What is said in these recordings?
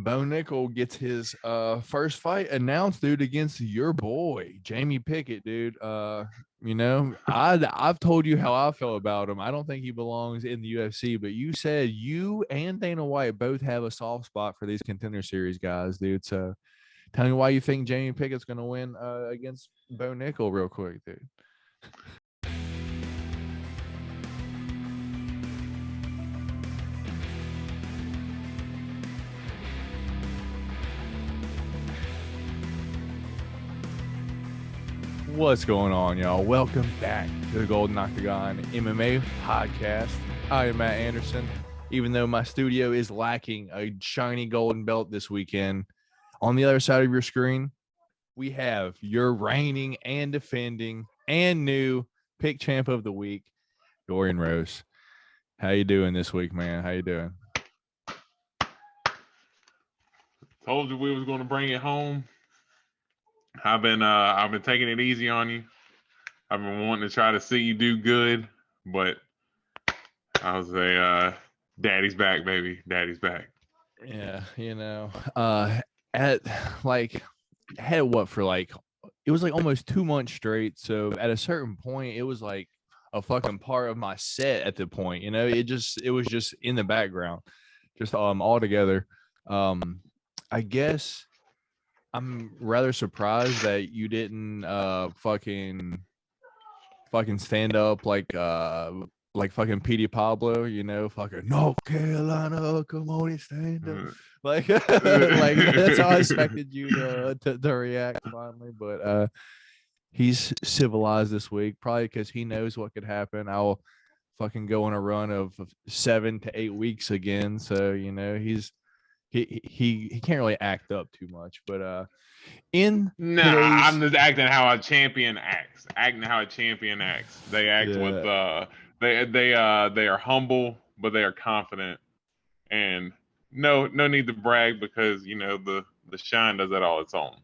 Bo Nickel gets his first fight announced, dude, against your boy Jamie Pickett, dude. I've told you how I feel about him. I don't think he belongs in the UFC, but you said you and Dana White both have a soft spot for these contender series guys, dude. So tell me why you think Jamie Pickett's going to win against Bo Nickel real quick, dude. What's going on, y'all? Welcome back to the Golden Octagon MMA Podcast. I am Matt Anderson. Even though my studio is lacking a shiny golden belt this weekend, on the other side of your screen, we have your reigning and defending and new pick champ of the week, Dorian Rose. How you doing this week, man? How you doing? Told you we was going to bring it home. I've been taking it easy on you. I've been wanting to try to see you do good, but I was daddy's back, baby. Daddy's back. Yeah, it was like almost 2 months straight. So at a certain point, it was like a fucking part of my set at the point, it was just in the background, just all together. I guess I'm rather surprised that you didn't fucking stand up like fucking Petey Pablo, fucking North Carolina, come on and stand up. Like that's how I expected you to react finally. But he's civilized this week, probably because he knows what could happen. I'll fucking go on a run of 7 to 8 weeks again. So, he can't really act up too much, but I'm just acting how a champion acts. They act with they are humble, but they are confident, and no need to brag because the shine does that all its own.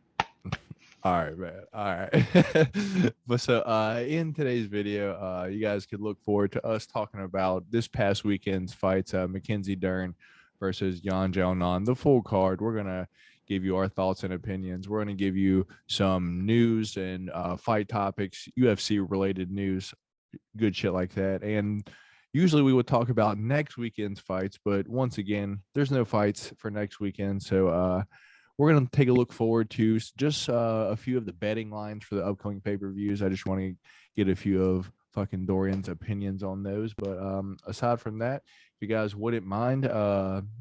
All right, man. All right. But so in today's video, you guys could look forward to us talking about this past weekend's fights, Mackenzie Dern versus Yan Xiaonan, the full card. We're going to give you our thoughts and opinions. We're going to give you some news and fight topics, UFC-related news, good shit like that. And usually we would talk about next weekend's fights, but once again, there's no fights for next weekend. So we're going to take a look forward to just a few of the betting lines for the upcoming pay-per-views. I just want to get a few of fucking Dorian's opinions on those. But aside from that, if you guys wouldn't mind,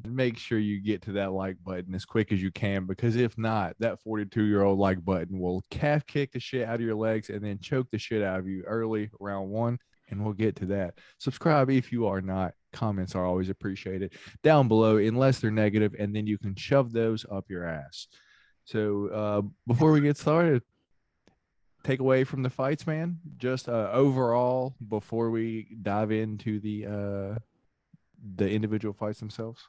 make sure you get to that like button as quick as you can, because if not, that 42-year-old like button will calf kick the shit out of your legs and then choke the shit out of you early round one, and we'll get to that. Subscribe if you are not. Comments are always appreciated down below, unless they're negative, and then you can shove those up your ass. So before we get started, take away from the fights, man, just overall before we dive into the individual fights themselves.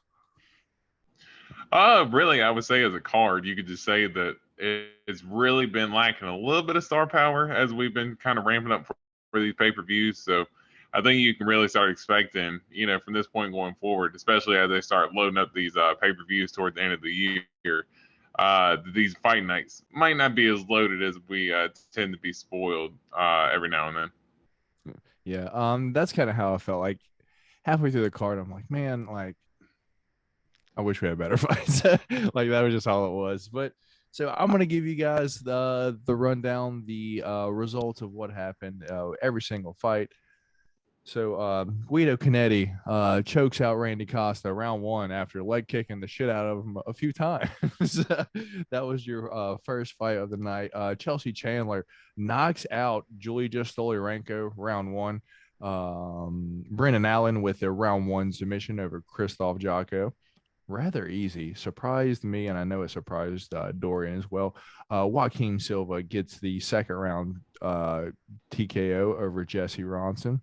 Really, I would say as a card, you could just say that it's really been lacking a little bit of star power as we've been kind of ramping up for these pay-per-views. So I think you can really start expecting, from this point going forward, especially as they start loading up these pay-per-views toward the end of the year, these fight nights might not be as loaded as we tend to be spoiled every now and then. Yeah, that's kind of how I felt. Like halfway through the card, I'm like, man, like I wish we had better fights. Like that was just all it was. But so I'm gonna give you guys the rundown, the results of what happened every single fight. So Guido Canetti chokes out Randy Costa round one after leg kicking the shit out of him a few times. That was your first fight of the night. Chelsea Chandler knocks out Julia Stoliarenko round one. Brendan Allen with their round one submission over Krzysztof Jotko. Rather easy. Surprised me, and I know it surprised Dorian as well. Joaquin Silva gets the second round TKO over Jesse Ronson.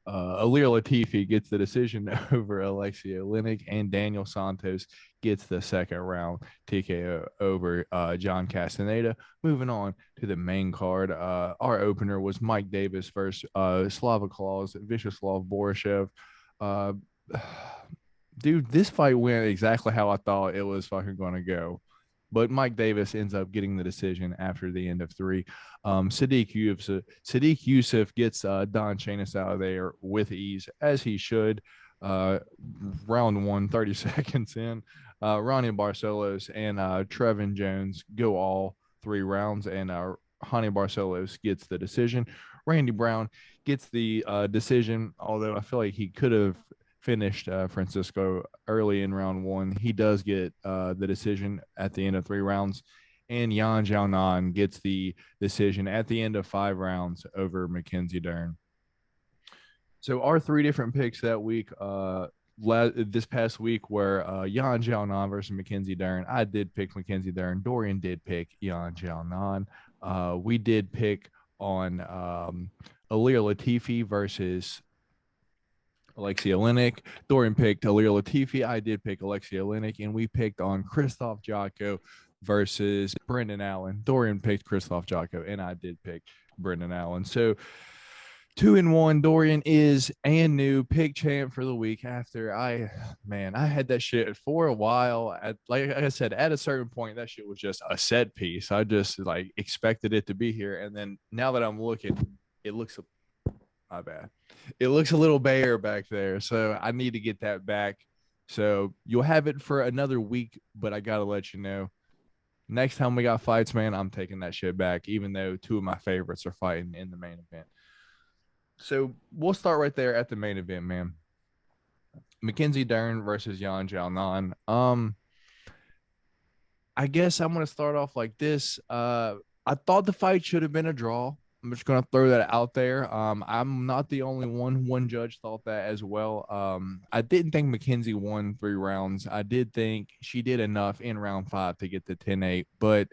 Alir Latifi gets the decision over Alexei Oleinik, and Daniel Santos gets the second round TKO over John Castaneda. Moving on to the main card, our opener was Mike Davis versus Slava Claus, Vyacheslav Borishev. dude, this fight went exactly how I thought it was fucking going to go. But Mike Davis ends up getting the decision after the end of three. Sadiq Yusuf gets Don Chanis out of there with ease, as he should. Uh, round one, 30 seconds in. Ronnie Barcelos and Trevin Jones go all 3 rounds, and Ronnie Barcelos gets the decision. Randy Brown gets the decision, although I feel like he could have finished Francisco early in round one. He does get the decision at the end of 3 rounds. And Yan Xiaonan gets the decision at the end of 5 rounds over Mackenzie Dern. So our 3 different picks that week, this past week, were Yan Xiaonan versus Mackenzie Dern. I did pick Mackenzie Dern. Dorian did pick Yan Xiaonan. We did pick on Alir Latifi versus Alexia Oleinik. Dorian picked Alir Latifi. I did pick Alexia Oleinik, and we picked on Krzysztof Jotko versus Brendan Allen. Dorian picked Krzysztof Jotko, and I did pick Brendan Allen. So 2-1. Dorian is and new pick champ for the week. After I had that shit for a while. Like I said, at a certain point, that shit was just a set piece. I just like expected it to be here, and then now that I'm looking, it looks my bad. It looks a little bare back there, so I need to get that back. So you'll have it for another week, but I gotta let you know. Next time we got fights, man, I'm taking that shit back, even though 2 of my favorites are fighting in the main event. So we'll start right there at the main event, man. Mackenzie Dern versus Yan Xiaonan. I guess I'm gonna start off like this. I thought the fight should have been a draw. I'm just gonna throw that out there. I'm not the only one. One judge thought that as well. I didn't think Mackenzie won 3 rounds. I did think she did enough in round 5 to get the 10-8, but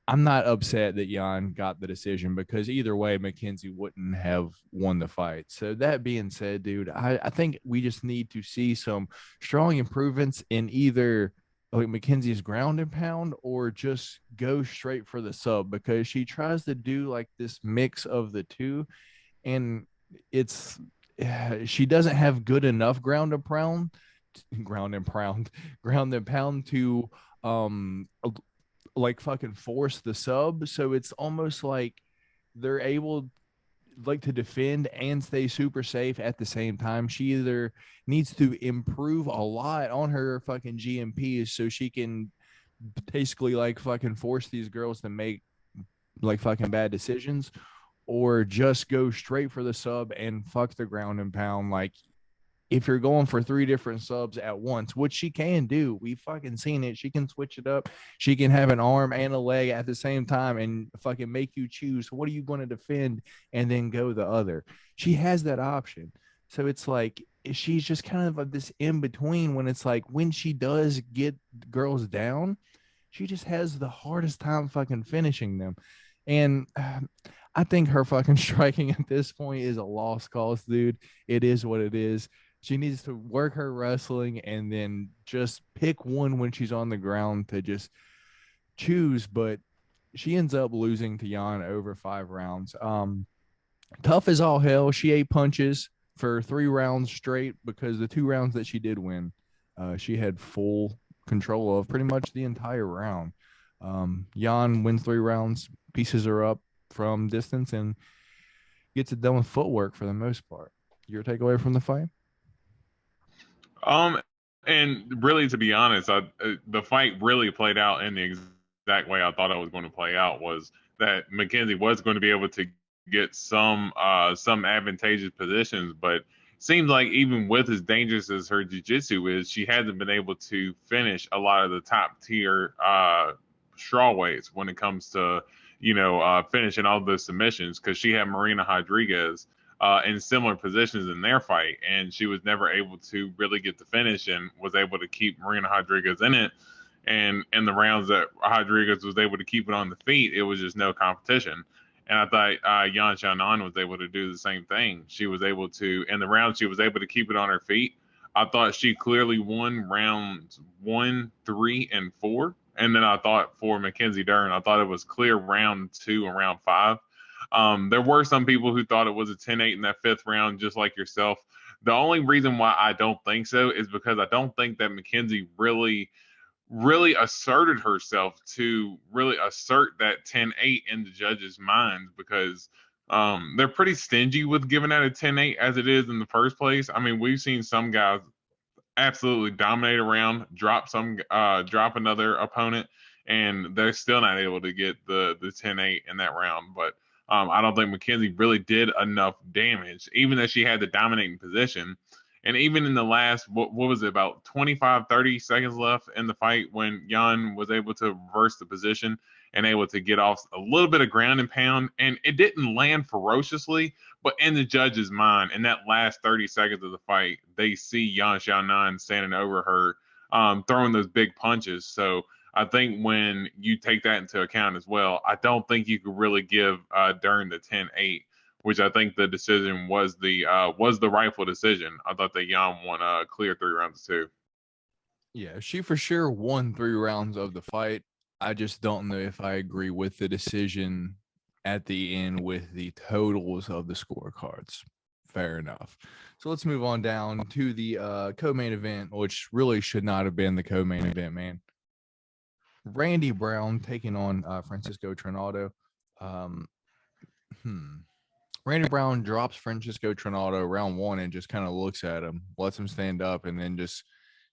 I'm not upset that Yan got the decision, because either way, Mackenzie wouldn't have won the fight. So that being said, dude, I think we just need to see some strong improvements in either like Mackenzie's ground and pound, or just go straight for the sub, because she tries to do like this mix of the two, and it's she doesn't have good enough ground and pound to like fucking force the sub. So it's almost like they're able like to defend and stay super safe at the same time. She either needs to improve a lot on her fucking GMPs so she can basically like fucking force these girls to make like fucking bad decisions, or just go straight for the sub and fuck the ground and pound. Like, if you're going for 3 different subs at once, which she can do, we've fucking seen it. She can switch it up. She can have an arm and a leg at the same time and fucking make you choose what are you going to defend and then go the other. She has that option. So it's like she's just kind of this in between, when it's like when she does get girls down, she just has the hardest time fucking finishing them. And I think her fucking striking at this point is a lost cause, dude. It is what it is. She needs to work her wrestling and then just pick one when she's on the ground to just choose. But she ends up losing to Yan over 5 rounds. Tough as all hell. She ate punches for 3 rounds straight, because the 2 rounds that she did win, she had full control of pretty much the entire round. Yan wins 3 rounds, pieces her up from distance, and gets it done with footwork for the most part. Your takeaway from the fight? And really, to be honest, the fight really played out in the exact way I thought it was going to play out. Was that Mackenzie was going to be able to get some advantageous positions, but seems like even with as dangerous as her jiu-jitsu is, she hasn't been able to finish a lot of the top tier strawweights when it comes to finishing all those submissions, because she had Marina Rodriguez in similar positions in their fight, and she was never able to really get the finish, and was able to keep Marina Rodriguez in it. And in the rounds that Rodriguez was able to keep it on the feet, it was just no competition. And I thought Yan Xiaonan was able to do the same thing. She was able to, in the round, she was able to keep it on her feet. I thought she clearly won rounds 1, 3, and 4. And then I thought for Mackenzie Dern, I thought it was clear round 2 and round 5. There were some people who thought it was a 10-8 in that 5th round, just like yourself. The only reason why I don't think so is because I don't think that Mackenzie really asserted herself to really assert that 10-8 in the judges' minds, because they're pretty stingy with giving out a 10-8 as it is in the first place. I mean, we've seen some guys absolutely dominate around, drop another opponent, and they're still not able to get the 10-8 in that round. But I don't think Mackenzie really did enough damage, even though she had the dominating position. And even in the last, what was it, about 25, 30 seconds left in the fight, when Jan was able to reverse the position and able to get off a little bit of ground and pound, and it didn't land ferociously, but in the judge's mind, in that last 30 seconds of the fight, they see Yan Xiaonan standing over her, throwing those big punches. So I think when you take that into account as well, I don't think you could really give Dern the 10-8, which I think the decision was the rightful decision. I thought that Yan won a clear 3 rounds too. Yeah, she for sure won 3 rounds of the fight. I just don't know if I agree with the decision at the end with the totals of the scorecards. Fair enough. So let's move on down to the co-main event, which really should not have been the co-main event, man. Randy Brown taking on Francisco Trinaldo. Randy Brown drops Francisco Trinaldo round 1 and just kind of looks at him, lets him stand up, and then just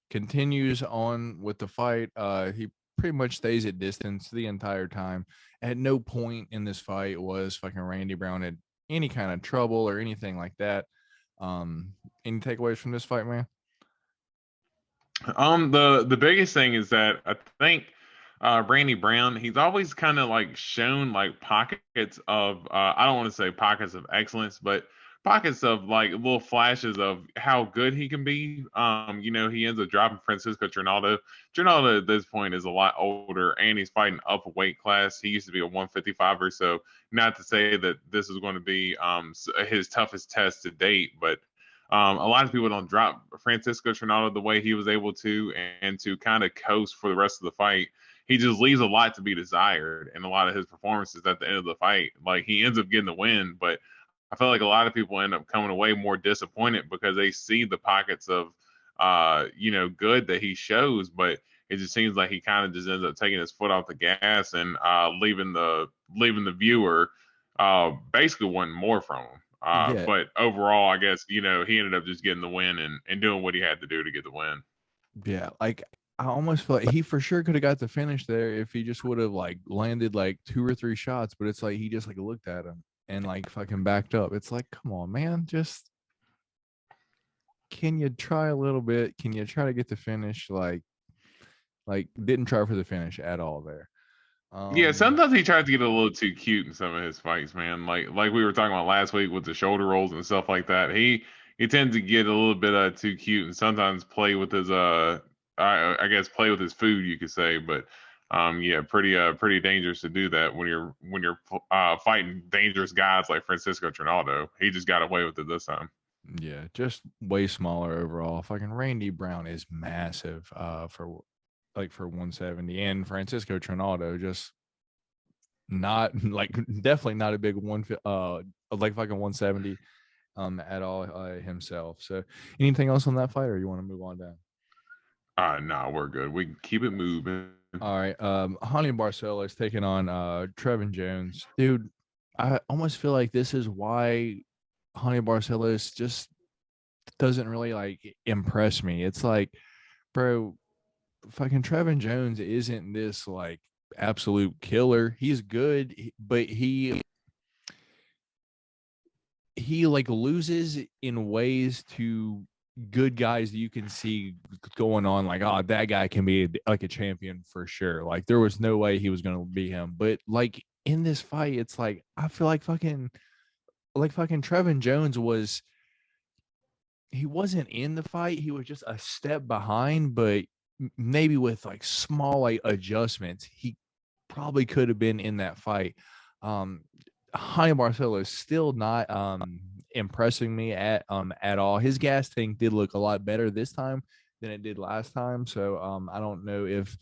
continues on with the fight. He pretty much stays at distance the entire time. At no point in this fight was fucking Randy Brown in any kind of trouble or anything like that. Any takeaways from this fight, man? The biggest thing is that I think Randy Brown, he's always kind of like shown like pockets of I don't want to say pockets of excellence, but pockets of like little flashes of how good he can be. He ends up dropping Francisco Trinaldo. Trinaldo at this point is a lot older, and he's fighting up a weight class. He used to be a 155er, so not to say that this is going to be his toughest test to date, but a lot of people don't drop Francisco Trinaldo the way he was able to, and to kind of coast for the rest of the fight. He just leaves a lot to be desired in a lot of his performances at the end of the fight. Like, he ends up getting the win, but I feel like a lot of people end up coming away more disappointed because they see the pockets of, good that he shows, but it just seems like he kind of just ends up taking his foot off the gas and leaving the viewer basically wanting more from him. Yeah. But overall, I guess, he ended up just getting the win and doing what he had to do to get the win. Yeah, like I almost feel like he for sure could have got the finish there if he just would have like landed like 2 or 3 shots, but it's like he just like looked at him and like fucking backed up. It's like, come on, man, just can you try a little bit? Can you try to get the finish? Like didn't try for the finish at all there. Yeah, sometimes he tries to get a little too cute in some of his fights, man. Like we were talking about last week with the shoulder rolls and stuff like that. He tends to get a little bit too cute and sometimes play with his I guess play with his food, you could say. But yeah, pretty dangerous to do that when you're fighting dangerous guys like Francisco Trinaldo. He just got away with it this time. Yeah, just way smaller overall. Fucking Randy Brown is massive for 170, and Francisco Trinaldo just not like definitely not a big like fucking 170 at all himself. So anything else on that fight, or you want to move on down? No, we're good. We can keep it moving. All right. Hani Barcelo is taking on Trevin Jones. Dude, I almost feel like this is why Hani Barcelos just doesn't really like impress me. It's like, bro, fucking Trevin Jones isn't this like absolute killer. He's good, but he like loses in ways to good guys that you can see going on, like, oh, that guy can be like a champion for sure. Like, there was no way he was going to beat him. But like in this fight, it's like I feel like fucking Trevin Jones he wasn't in the fight. He was just a step behind, but maybe with like small like adjustments, he probably could have been in that fight. Hani Barcelo is still not impressing me at all. His gas tank did look a lot better this time than it did last time. So I don't know if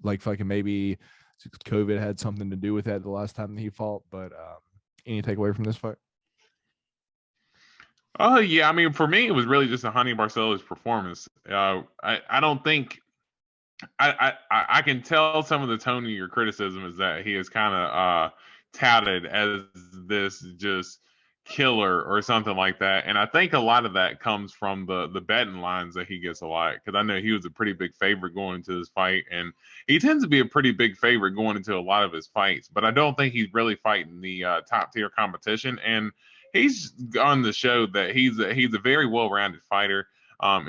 like fucking maybe COVID had something to do with that the last time that he fought. But any takeaway from this fight? Oh yeah, I mean, for me, it was really just a Honey Barcelo's performance. I don't think I can tell some of the tone of your criticism is that he is kind of touted as this just killer or something like that, and I think a lot of that comes from the betting lines that he gets a lot, because I know he was a pretty big favorite going into this fight, and he tends to be a pretty big favorite going into a lot of his fights, but I don't think he's really fighting the top tier competition, and he's on the show that he's a very well rounded fighter.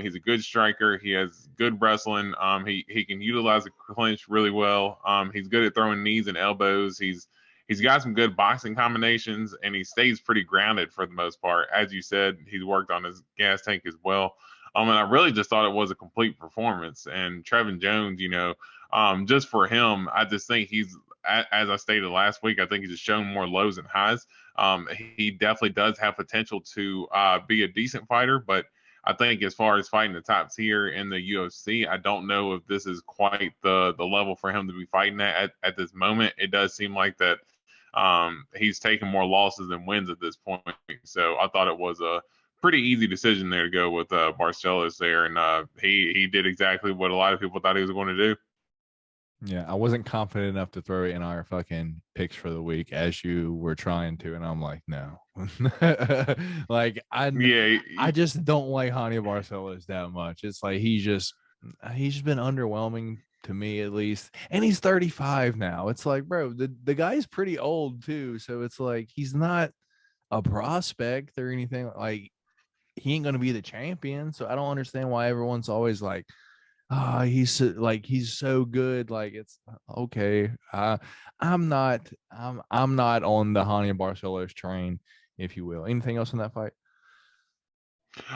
He's a good striker. He has good wrestling. He can utilize the clinch really well. He's good at throwing knees and elbows. He's got some good boxing combinations, and he stays pretty grounded for the most part. As you said, he's worked on his gas tank as well. And I really just thought it was a complete performance. And Trevin Jones, just for him, I just think as I stated last week, I think he's just shown more lows and highs. He definitely does have potential to be a decent fighter, but I think as far as fighting the top tier in the UFC, I don't know if this is quite the level for him to be fighting at this moment. It does seem like that he's taking more losses than wins at this point. So I thought it was a pretty easy decision there to go with Barcelos there, and he did exactly what a lot of people thought he was going to do. Yeah, I wasn't confident enough to throw in our fucking picks for the week as you were trying to, and I'm like, no. Like Yeah, I just don't like Hania Barcelos that much. It's like he's just been underwhelming to me at least. And he's 35 now. It's like, bro, the guy's pretty old too. So it's like he's not a prospect or anything. Like he ain't gonna be the champion. So I don't understand why everyone's always like, he's so good. Like it's okay. I'm not on the Hania Barcelos train, if you will. Anything else in that fight?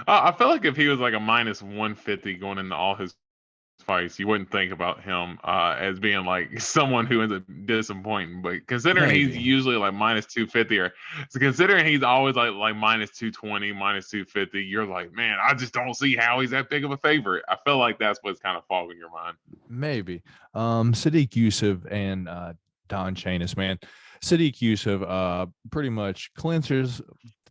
I felt like if he was like a minus 150 going into all his fights, you wouldn't think about him as being like someone who ends up disappointing. But considering he's Maybe. usually like minus 250, or so considering he's always like minus 220, minus 250, you're like, man, I just don't see how he's that big of a favorite. I feel like that's what's kind of fogging your mind. Maybe. Sadiq Yusuf and Don Chanis, man. Sadiq Yusuf pretty much clinches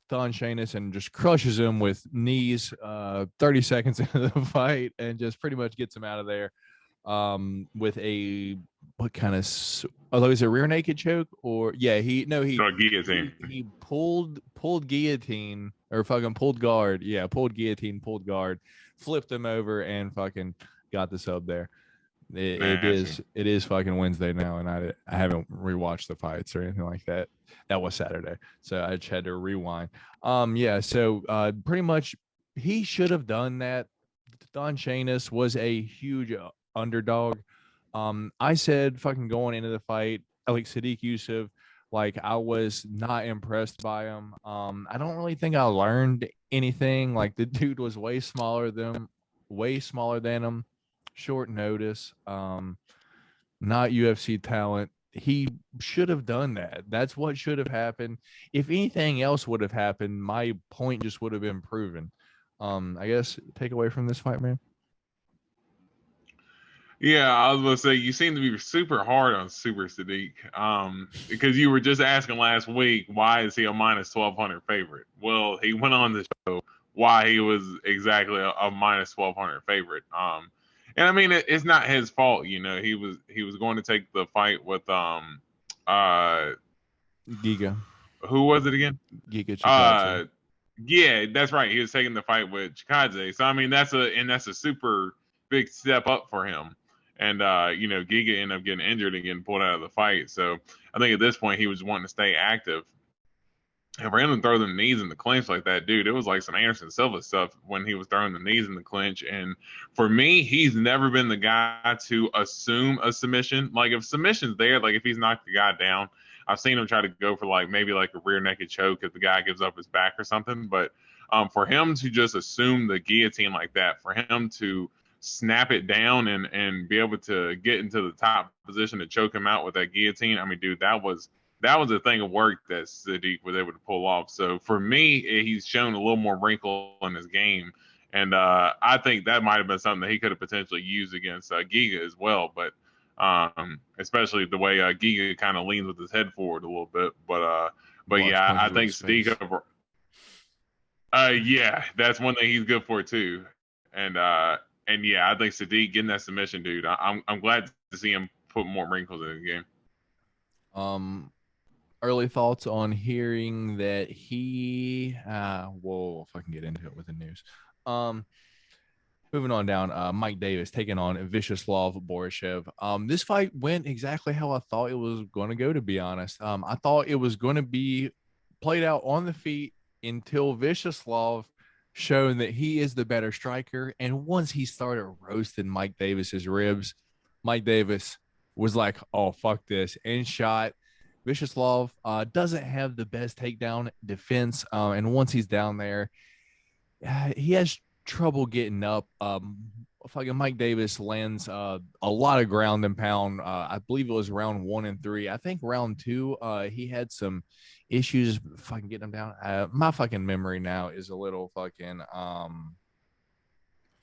Don Chanis and just crushes him with knees 30 seconds into the fight and just pretty much gets him out of there with a what kind of although it's a rear naked choke or yeah So guillotine. he pulled guillotine or fucking pulled guard, yeah, pulled guillotine, pulled guard, flipped him over and fucking got the sub there. It is fucking Wednesday now, and I haven't rewatched the fights or anything like that. That was Saturday, so I just had to rewind. Yeah, so pretty much he should have done that. Don Chanis was a huge underdog. I said fucking going into the fight, like Sadiq Yusuf, like I was not impressed by him. I don't really think I learned anything. Like the dude was way smaller than him, short notice, not UFC talent. He should have done that. That's what should have happened. If anything else would have happened, my point just would have been proven. I guess take away from this fight, man. Yeah, I was going to say you seem to be super hard on Super Sadiq, because you were just asking last week why is he a minus 1,200 favorite. Well, he went on to show why he was exactly a minus 1,200 favorite. And I mean it's not his fault, he was going to take the fight with uh Giga, who was it again? Giga Chikadze. Uh yeah, that's right. He was taking the fight with Chikadze. So I mean that's a super big step up for him. And Giga ended up getting injured and getting pulled out of the fight. So I think at this point he was wanting to stay active. And for him to throw the knees in the clinch like that, dude, it was like some Anderson Silva stuff when he was throwing the knees in the clinch. And for me, he's never been the guy to assume a submission. Like if submission's there, like if he's knocked the guy down, I've seen him try to go for like maybe like a rear naked choke if the guy gives up his back or something. But for him to just assume the guillotine like that, for him to snap it down and be able to get into the top position to choke him out with that guillotine, I mean, dude, that was a thing of work that Sadiq was able to pull off. So for me, he's shown a little more wrinkle in his game, and I think that might have been something that he could have potentially used against Giga as well. But especially the way Giga kind of leans with his head forward a little bit. But Watch yeah, I punches with think his face. Sadiq. Yeah, that's one thing he's good for too. And yeah, I think Sadiq getting that submission, dude. I'm glad to see him put more wrinkles in the game. Um, Early thoughts on hearing that if I can get into it with the news. Um, Moving on down, Mike Davis taking on Vyacheslav Borishev. This fight went exactly how I thought it was going to go, to be honest. I thought it was going to be played out on the feet until Vyacheslav showed that he is the better striker. And once he started roasting Mike Davis's ribs, Mike Davis was like, oh, fuck this, and shot. Vyacheslav doesn't have the best takedown defense. And once he's down there, he has trouble getting up. Fucking Mike Davis lands a lot of ground and pound. I believe it was round 1 and 3. I think round 2, he had some issues fucking getting him down. My fucking memory now is a little fucking I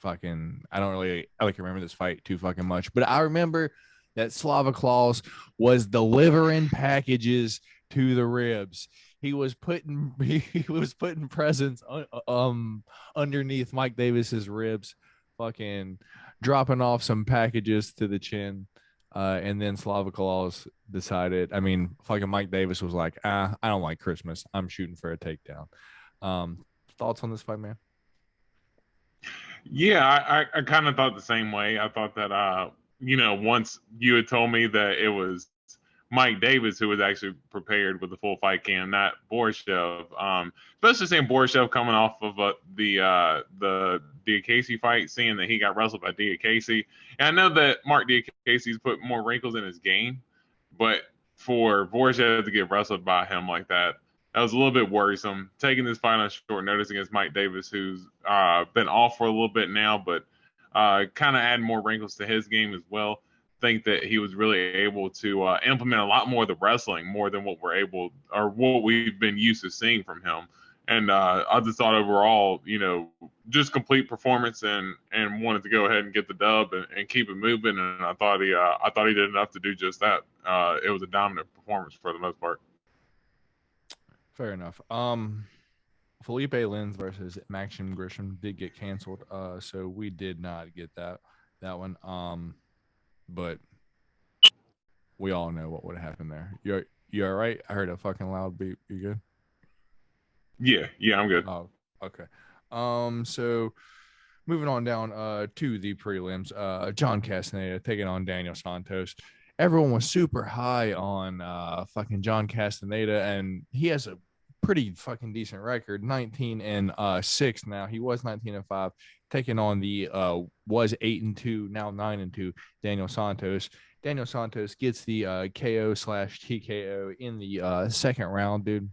don't really remember this fight too fucking much, but I remember that Slava Claus was delivering packages to the ribs. He was putting presents underneath Mike Davis's ribs, fucking dropping off some packages to the chin. And then Slava Claus decided, fucking Mike Davis was like, I don't like Christmas. I'm shooting for a takedown. Thoughts on this fight, man? Yeah, I kind of thought the same way. I thought that once you had told me that it was Mike Davis who was actually prepared with the full fight cam, not Borishev. Especially seeing Borishev coming off of the Diakase fight, seeing that he got wrestled by Diakase. And I know that Mark Diakase's put more wrinkles in his game, but for Borishev to get wrestled by him like that was a little bit worrisome. Taking this fight on short notice against Mike Davis, who's been off for a little bit now, but kind of add more wrinkles to his game as well. Think that he was really able to implement a lot more of the wrestling, more than what we've been used to seeing from him. And I just thought overall, just complete performance and wanted to go ahead and get the dub and keep it moving. And I thought he did enough to do just that. It was a dominant performance for the most part. Fair enough. Felipe Lins versus Maxim Grisham did get canceled, so we did not get that one. But we all know what would have happened there. You all right? I heard a fucking loud beep. You good? Yeah, I'm good. Oh, okay. So moving on down to the prelims, John Castaneda taking on Daniel Santos. Everyone was super high on fucking John Castaneda, and he has a pretty fucking decent record, 19-6 now. He was 19-5, taking on the was 8-2, now 9-2 Daniel Santos. Daniel Santos gets the KO/TKO in the second round, dude.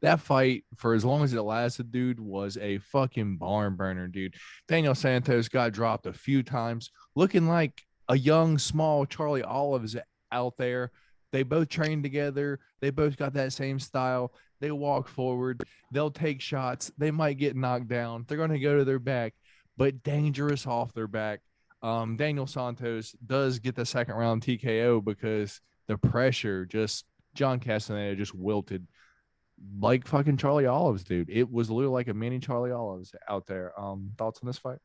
That fight, for as long as it lasted, dude, was a fucking barn burner, dude. Daniel Santos got dropped a few times, looking like a young, small Charlie Olives out there. They both trained together. They both got that same style. They walk forward. They'll take shots. They might get knocked down. They're going to go to their back, but dangerous off their back. Daniel Santos does get the second round TKO because the pressure John Castaneda just wilted like fucking Charlie Olives, dude. It was literally like a mini Charlie Olives out there. Thoughts on this fight?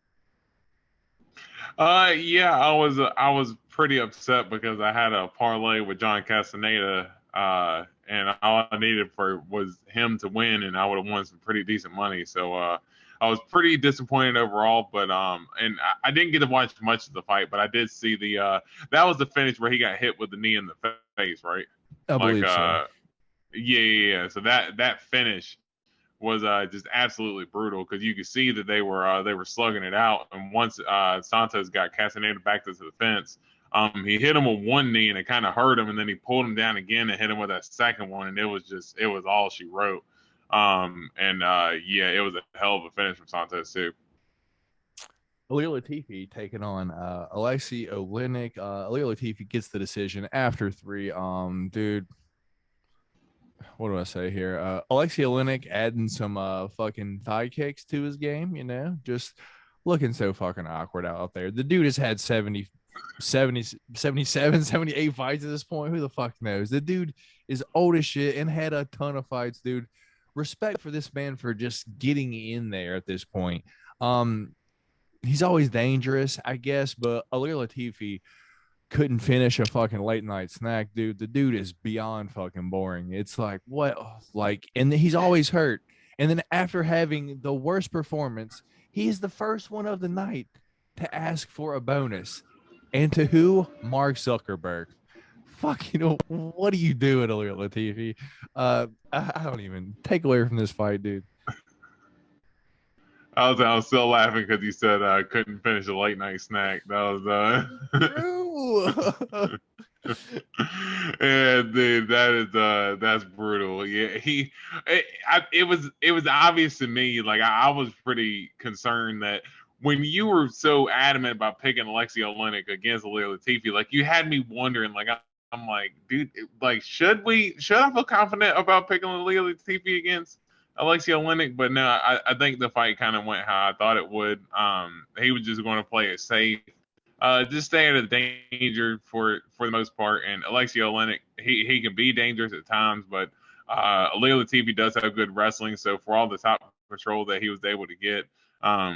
Yeah, I was pretty upset because I had a parlay with John Castaneda, and all I needed was him to win, and I would have won some pretty decent money. So I was pretty disappointed overall, but and I didn't get to watch much of the fight, but I did see that was the finish where he got hit with the knee in the face, right? I believe so. Yeah. So that finish was just absolutely brutal because you could see that they were slugging it out. And once Santos got Castaneda back to the fence, he hit him with one knee and it kind of hurt him, and then he pulled him down again and hit him with that second one, and it was all she wrote. Yeah, it was a hell of a finish from Santos too. Ilir Latifi taking on Alexei Oleinik. Ilir Latifi gets the decision after 3. Dude, what do I say here? Alexei Oleinik adding some fucking thigh kicks to his game, just looking so fucking awkward out there. The dude has had 70, 77, 78 fights at this point. Who the fuck knows? The dude is old as shit and had a ton of fights, dude. respect for this man for just getting in there at this point. He's always dangerous, I guess, but Alir Latifi couldn't finish a fucking late night snack, dude. The dude is beyond fucking boring. It's like, what? Like, and he's always hurt. And then after having the worst performance, he's the first one of the night to ask for a bonus. And to who? Mark Zuckerberg. Fuck, what are you doing, Alir Latifi? I don't even take away from this fight, dude. I was still laughing because you said I couldn't finish a late night snack. That was yeah, dude, that's brutal. Yeah, it was obvious to me. Like I was pretty concerned that when you were so adamant about picking Alexei Oleinik against Alir Latifi, like you had me wondering. Like I'm like, dude, like should I feel confident about picking Alir Latifi against Alexei Oleinik? But no, I think the fight kind of went how I thought it would. He was just going to play it safe, just stay out of danger for the most part. And Alexei Oleinik, he can be dangerous at times, but Alir Latifi does have good wrestling. So for all the top control that he was able to get, a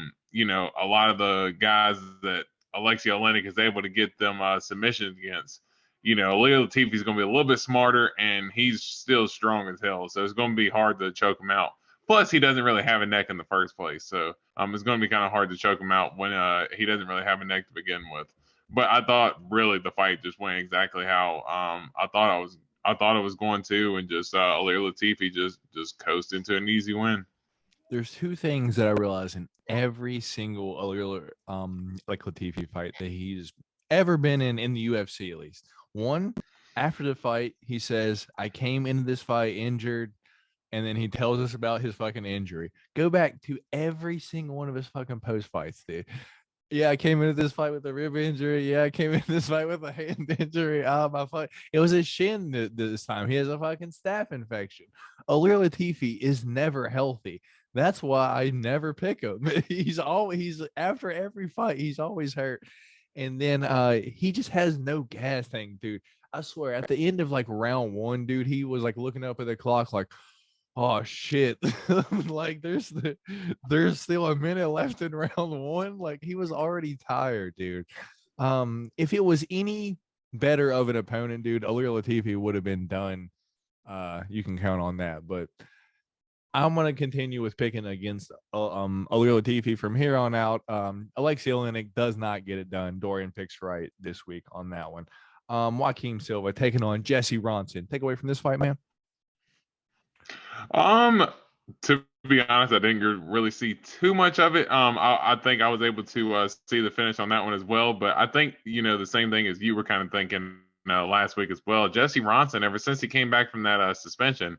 lot of the guys that Alexei Oleinik is able to get them submissions against, Alir Latifi is going to be a little bit smarter, and he's still strong as hell. So it's going to be hard to choke him out. Plus, he doesn't really have a neck in the first place. So it's going to be kind of hard to choke him out when he doesn't really have a neck to begin with. But I thought really the fight just went exactly how I thought it was going to, and just Alir Latifi just coasted into an easy win. There's two things that I realize in every single Alir Latifi fight that he's ever been in the UFC, at least. One, after the fight, he says, I came into this fight injured, and then he tells us about his fucking injury. Go back to every single one of his fucking post fights, dude. Yeah, I came into this fight with a rib injury. Yeah, I came into this fight with a hand injury. My fight. It was a shin this time. He has a fucking staph infection. Alir Latifi is never healthy. That's why I never pick him. He's after every fight, he's always hurt. And then he just has no gas tank, dude. I swear, at the end of like round one, dude, he was like looking up at the clock like, oh shit. Like there's still a minute left in round one. Like he was already tired, dude. If it was any better of an opponent, dude, Alir Latifi would have been done. You can count on that. But I'm gonna continue with picking against Alir Latifi from here on out. Alexei Oleinik does not get it done. Dorian picks right this week on that one. Joaquin Silva taking on Jesse Ronson. Take away from this fight, man. To be honest, I didn't really see too much of it. I think I was able to see the finish on that one as well. But I think the same thing as you were kind of thinking last week as well. Jesse Ronson, ever since he came back from that suspension,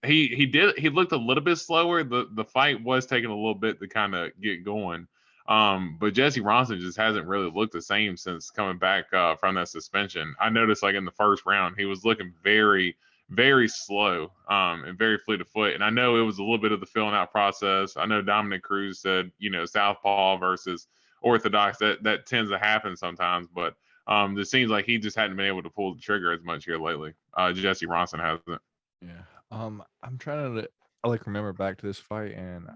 he looked a little bit slower. The fight was taking a little bit to kind of get going. But Jesse Ronson just hasn't really looked the same since coming back from that suspension. I noticed like in the first round, he was looking very, very slow and very fleet of foot. And I know it was a little bit of the filling out process. I know Dominic Cruz said, southpaw versus orthodox, that tends to happen sometimes. But it seems like he just hadn't been able to pull the trigger as much here lately. Jesse Ronson hasn't. Yeah. I'm trying to remember back to this fight, and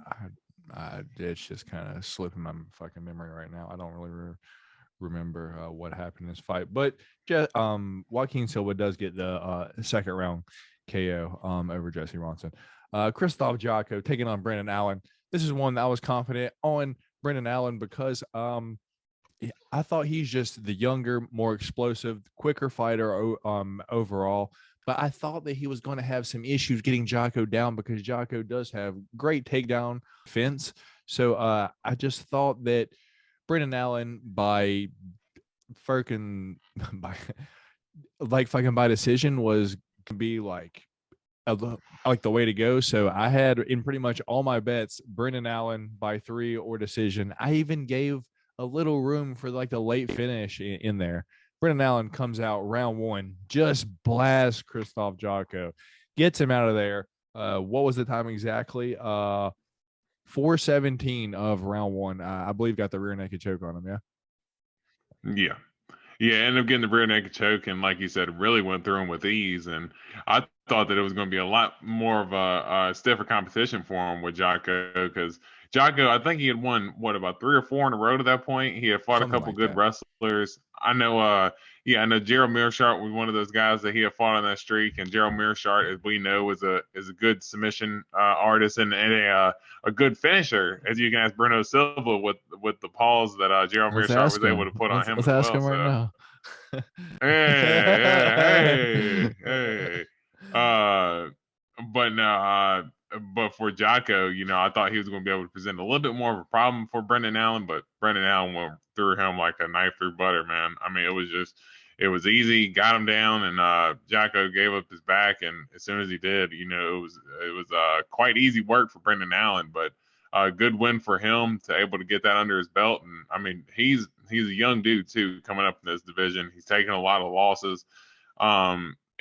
it's just kind of slipping my fucking memory right now. I don't really remember what happened in this fight, but Joaquin Silva does get the second round KO over Jesse Ronson. Krzysztof Jotko taking on Brendan Allen. This is one that I was confident on Brendan Allen because I thought he's just the younger, more explosive, quicker fighter overall. But I thought that he was going to have some issues getting Jotko down because Jotko does have great takedown defense. So I just thought that Brendan Allen by decision was gonna be like the way to go. So I had in pretty much all my bets Brendan Allen by 3 or decision. I even gave a little room for like the late finish in there. Brendan Allen comes out round one, just blasts Krzysztof Jotko, gets him out of there. What was the time exactly? 4:17 of round one. I believe got the rear naked choke on him. Yeah. Yeah. Yeah, ended up getting the rear naked choke, and like you said, really went through him with ease. And I thought that it was going to be a lot more of a stiffer competition for him with Jocko, because Jocko, I think he had won what about 3 or 4 in a row to that point. He had fought a Something couple like good that. wrestlers. I know Gerald Mearshart was one of those guys that he had fought on that streak, and Gerald Mearshart, as we know, is a good submission artist and a good finisher, as you can ask Bruno Silva with the pause that Gerald Let's Mearshart ask was able him. to put on him Let's as ask well. him right So now. hey. Uh, but no, but for Jocko, I thought he was going to be able to present a little bit more of a problem for Brendan Allen, but Brendan Allen went through him like a knife through butter, man. I mean, it was easy, got him down, and Jocko gave up his back, and as soon as he did, it was quite easy work for Brendan Allen, but a good win for him to able to get that under his belt. And I mean, he's a young dude too, coming up in this division. He's taken a lot of losses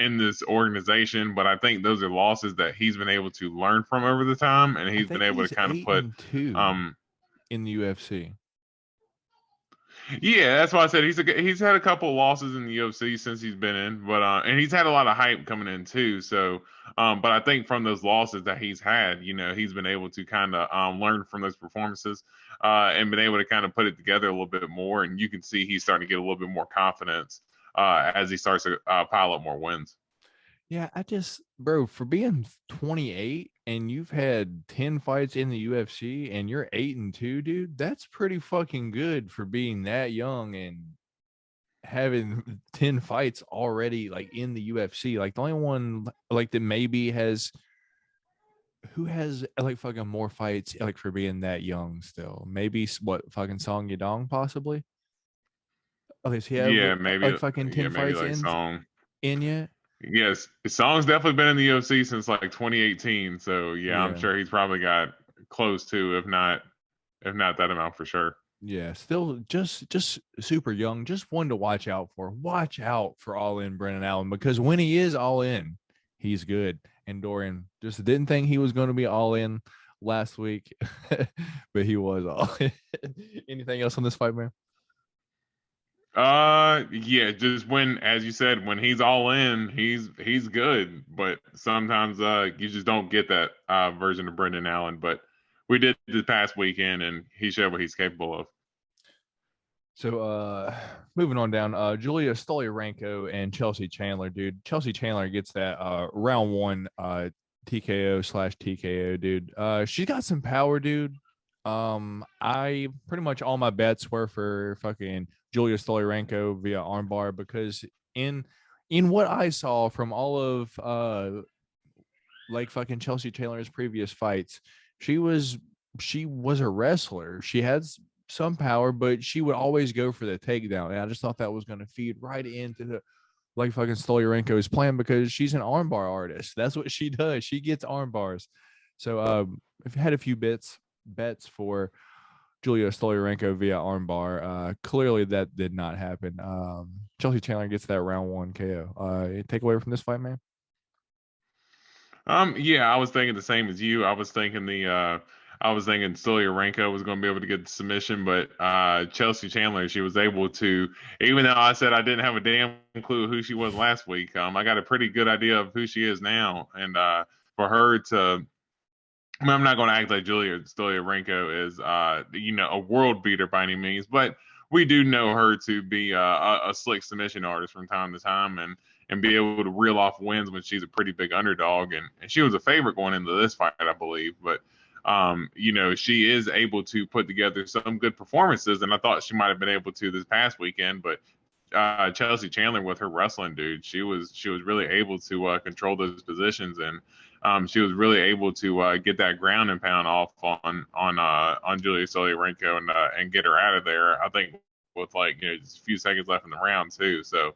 in this organization, but I think those are losses that he's been able to learn from over the time, and I he's been think able to he's kind of eight put and two um in the UFC. yeah, that's why I said he's had a couple of losses in the UFC since he's been in, but and he's had a lot of hype coming in too. So, but I think from those losses that he's had, he's been able to kind of learn from those performances, and been able to kind of put it together a little bit more. And you can see he's starting to get a little bit more confidence as he starts to pile up more wins. Yeah, bro, for being 28 and you've had 10 fights in the UFC and you're 8 and 2, dude, that's pretty fucking good for being that young and having 10 fights already like in the UFC. Like the only one like that maybe has who has like fucking more fights like for being that young still. Maybe what fucking Song Yadong possibly? Okay, does he have like fucking 10 Maybe fights like Song. in yet? Yes, Song's definitely been in the UFC since like 2018. So yeah, I'm Yeah. sure he's probably got close to, if not that amount for sure. Yeah, still just super young. Just one to watch out for. Watch out for all in Brennan Allen because when he is all in, he's good. And Dorian just didn't think he was going to be all in last week, but he was all in. Anything else on this fight, man? Yeah, just when, as you said, when he's all in, he's good. But sometimes you just don't get that version of Brendan Allen. But we did this past weekend, and he showed what he's capable of. So moving on down, Julia Stolyarenko and Chelsea Chandler, dude. Chelsea Chandler gets that round one TKO/TKO, dude. She got some power, dude. I pretty much all my bets were for fucking Julia Stolyarenko via armbar because in what I saw from all of like fucking Chelsea Chandler's previous fights, she was a wrestler. She had some power, but she would always go for the takedown. And I just thought that was going to feed right into the like fucking Stolyarenko's plan because she's an armbar artist. That's what she does. She gets arm bars. So I've had a few bets for Julia Stolyarenko via armbar. Clearly that did not happen. Chelsea Chandler gets that round one KO. Take away from this fight, man. Yeah, I was thinking the same as you. I was thinking Stolyarenko was going to be able to get the submission, but Chelsea Chandler, she was able to. Even though I said I didn't have a damn clue who she was last week, I got a pretty good idea of who she is now, and for her to. I mean, I'm not going to act like Julia Stolyarenko is, a world beater by any means, but we do know her to be a slick submission artist from time to time, and be able to reel off wins when she's a pretty big underdog. And she was a favorite going into this fight, I believe. But, she is able to put together some good performances. And I thought she might have been able to this past weekend. But Chelsea Chandler with her wrestling, dude, she was really able to control those positions. And she was really able to get that ground and pound off on Julia Stolyarenko and get her out of there. I think with just a few seconds left in the round too. So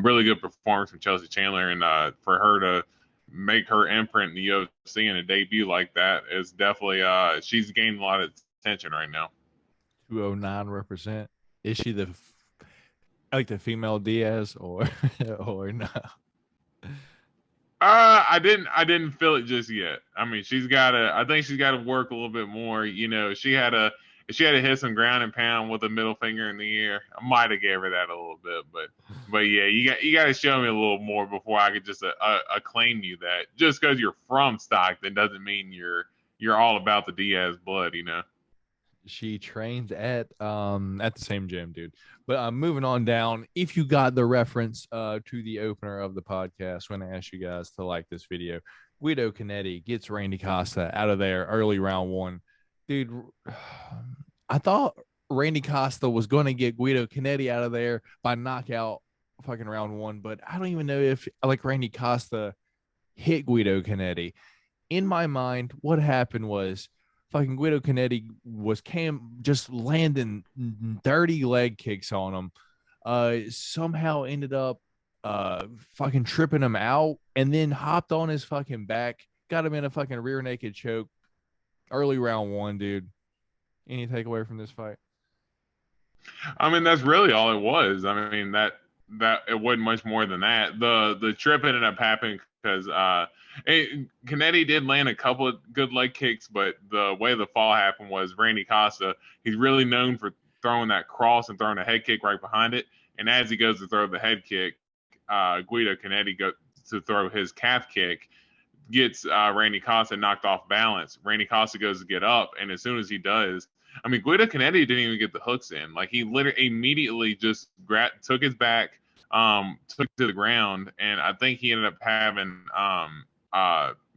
really good performance from Chelsea Chandler, and for her to make her imprint in the UFC in a debut like that is definitely she's gaining a lot of attention right now. 209 represent. Is she like the female Diaz or or no? I didn't feel it just yet. I mean, I think she's got to work a little bit more. She had if she had to hit some ground and pound with a middle finger in the air, I might have gave her that a little bit. But yeah, you got to show me a little more before I could just acclaim you that. Just because you're from Stockton doesn't mean you're all about the Diaz blood, you know. She trains at the same gym, dude. But moving on down, if you got the reference to the opener of the podcast when I asked you guys to like this video, Guido Canetti gets Randy Costa out of there early round one. Dude, I thought Randy Costa was going to get Guido Canetti out of there by knockout fucking round one, but I don't even know if like Randy Costa hit Guido Canetti. In my mind, what happened was fucking Guido Canetti was just landing dirty leg kicks on him. Somehow ended up fucking tripping him out and then hopped on his fucking back, got him in a fucking rear naked choke early round one, dude. Any takeaway from this fight? I mean, that's really all it was. I mean, that it wasn't much more than that. The trip ended up happening because Canetti did land a couple of good leg kicks, but the way the fall happened was Randy Costa, he's really known for throwing that cross and throwing a head kick right behind it. And as he goes to throw the head kick, Guido Canetti goes to throw his calf kick, gets Randy Costa knocked off balance. Randy Costa goes to get up, and as soon as he does, I mean, Guido Canetti didn't even get the hooks in. Like, he literally immediately just took his back, took to the ground, and I think he ended up having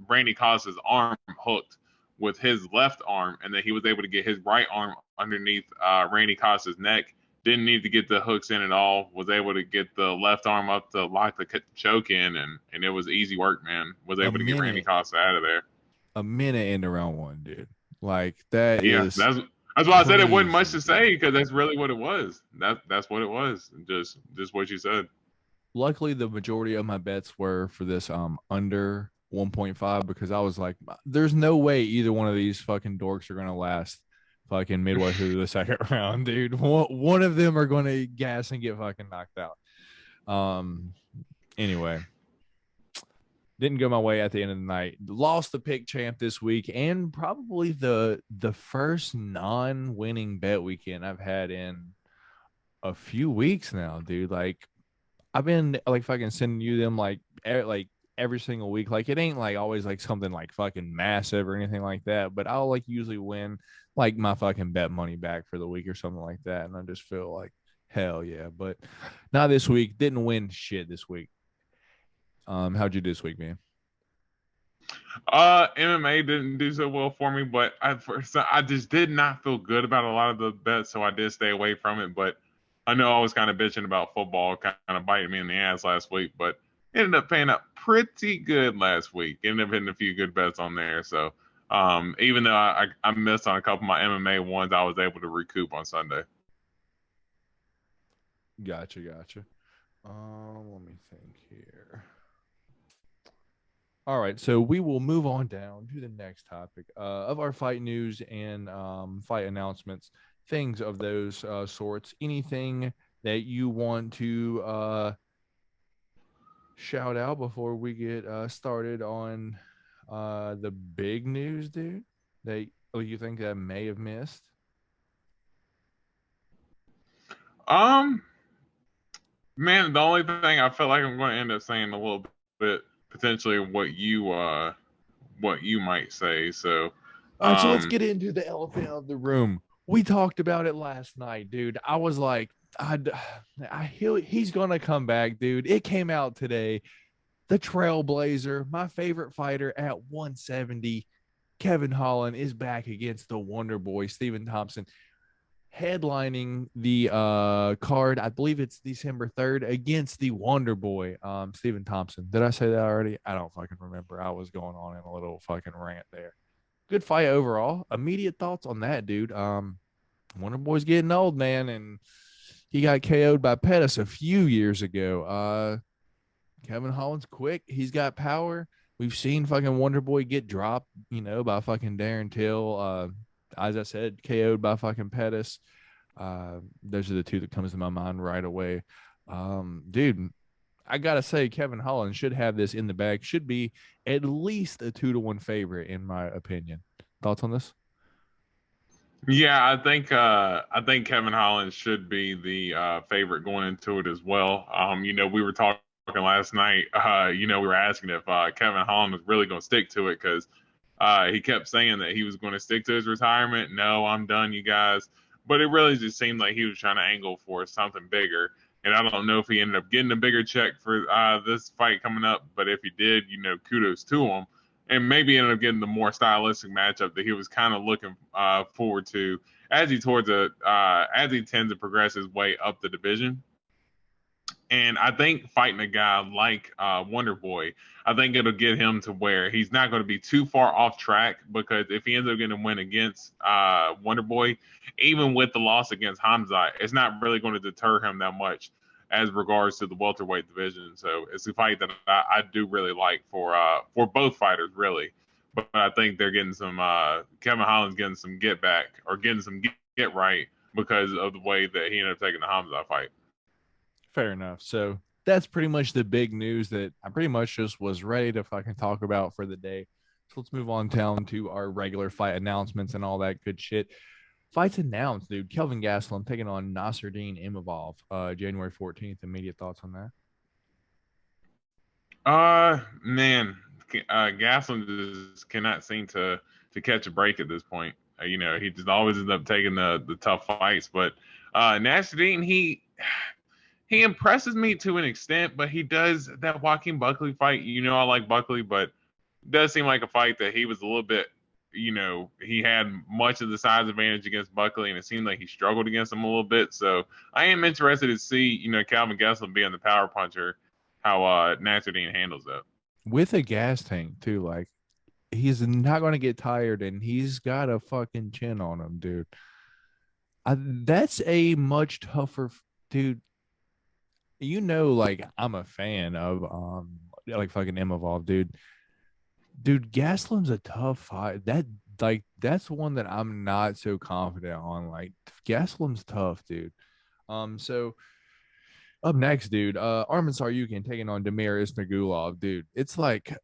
Randy Costa's arm hooked with his left arm, and then he was able to get his right arm underneath Randy Costa's neck. Didn't need to get the hooks in at all. Was able to get the left arm up to lock the choke in, and it was easy work, man. Was able to get Randy Costa out of there. A minute into round one, dude. Like, that is... That's why I said it wasn't much to say, because that's really what it was. That's what it was. Just what you said. Luckily, the majority of my bets were for this under 1.5, because I was like, there's no way either one of these fucking dorks are going to last fucking midway through the second round, dude. One of them are going to gas and get fucking knocked out. Anyway, didn't go my way at the end of the night. Lost the pick champ this week, and probably the first non-winning bet weekend I've had in a few weeks now, dude. Like, I've been like fucking sending you them like every single week. Like, it ain't like always like something like fucking massive or anything like that, but I'll like usually win like my fucking bet money back for the week or something like that, and I just feel like hell yeah. But not this week. Didn't win shit this week. How'd you do this week, man? MMA didn't do so well for me, but I just did not feel good about a lot of the bets, so I did stay away from it. But I know I was kind of bitching about football, kind of biting me in the ass last week, but ended up paying up pretty good last week. Ended up hitting a few good bets on there. So even though I missed on a couple of my MMA ones, I was able to recoup on Sunday. Gotcha. Let me think here. All right, so we will move on down to the next topic of our fight news and fight announcements, things of those sorts. Anything that you want to shout out before we get started on the big news, dude, that you think that I may have missed? Man, the only thing I feel like I'm going to end up saying a little bit potentially what you might say. So, all right, so let's get into the elephant of the room. We talked about it last night, dude. I was like, he's gonna come back, dude. It came out today. The Trailblazer, my favorite fighter at 170, Kevin Holland, is back against the Wonderboy, Stephen Thompson, headlining the card. I believe it's December 3rd against the Wonderboy, Stephen Thompson. Did I say that already? I don't fucking remember. I was going on in a little fucking rant there. Good fight overall. Immediate thoughts on that, dude. Wonderboy's getting old, man, and he got KO'd by Pettis a few years ago. Kevin Holland's quick. He's got power. We've seen fucking Wonderboy get dropped, by fucking Dern Till. As I said, KO'd by fucking Pettis. Those are the two that comes to my mind right away. Dude, I gotta say, Kevin Holland should have this in the bag. Should be at least a 2-1 favorite, in my opinion. Thoughts on this? Yeah, I think Kevin Holland should be the favorite going into it as well. We were talking last night. We were asking if Kevin Holland was really going to stick to it because he kept saying that he was going to stick to his retirement. No, I'm done, you guys. But it really just seemed like he was trying to angle for something bigger. And I don't know if he ended up getting a bigger check for this fight coming up. But if he did, kudos to him. And maybe ended up getting the more stylistic matchup that he was kind of looking forward to as as he tends to progress his way up the division. And I think fighting a guy like Wonderboy, I think it'll get him to where he's not going to be too far off track, because if he ends up getting a win against Wonderboy, even with the loss against Hamza, it's not really going to deter him that much as regards to the welterweight division. So it's a fight that I do really like for both fighters, really. But I think they're getting some Kevin Holland's getting some get back, or getting some get right, because of the way that he ended up taking the Hamza fight. Fair enough. So that's pretty much the big news that I pretty much just was ready to fucking talk about for the day. So let's move on down to our regular fight announcements and all that good shit. Fights announced, dude. Kelvin Gastelum taking on Nasruddin Imavov, January 14th. Immediate thoughts on that? Man, Gaslam just cannot seem to catch a break at this point. He just always ends up taking the tough fights. But Nasruddin, he impresses me to an extent, but he does that Joaquin Buckley fight. I like Buckley, but it does seem like a fight that he was a little bit, he had much of the size advantage against Buckley, and it seemed like he struggled against him a little bit. So I am interested to see, Calvin Gastelum being the power puncher, how Nasruddin handles that. With a gas tank, too. Like, he's not going to get tired, and he's got a fucking chin on him, dude. That's a much tougher, dude. Like, I'm a fan of like fucking Imavov, dude. Dude, Gaslam's a tough fight. That's one that I'm not so confident on. Like, Gaslam's tough, dude. So up next, dude, Armin Saryukin taking on Damir Ismagulov, dude. It's like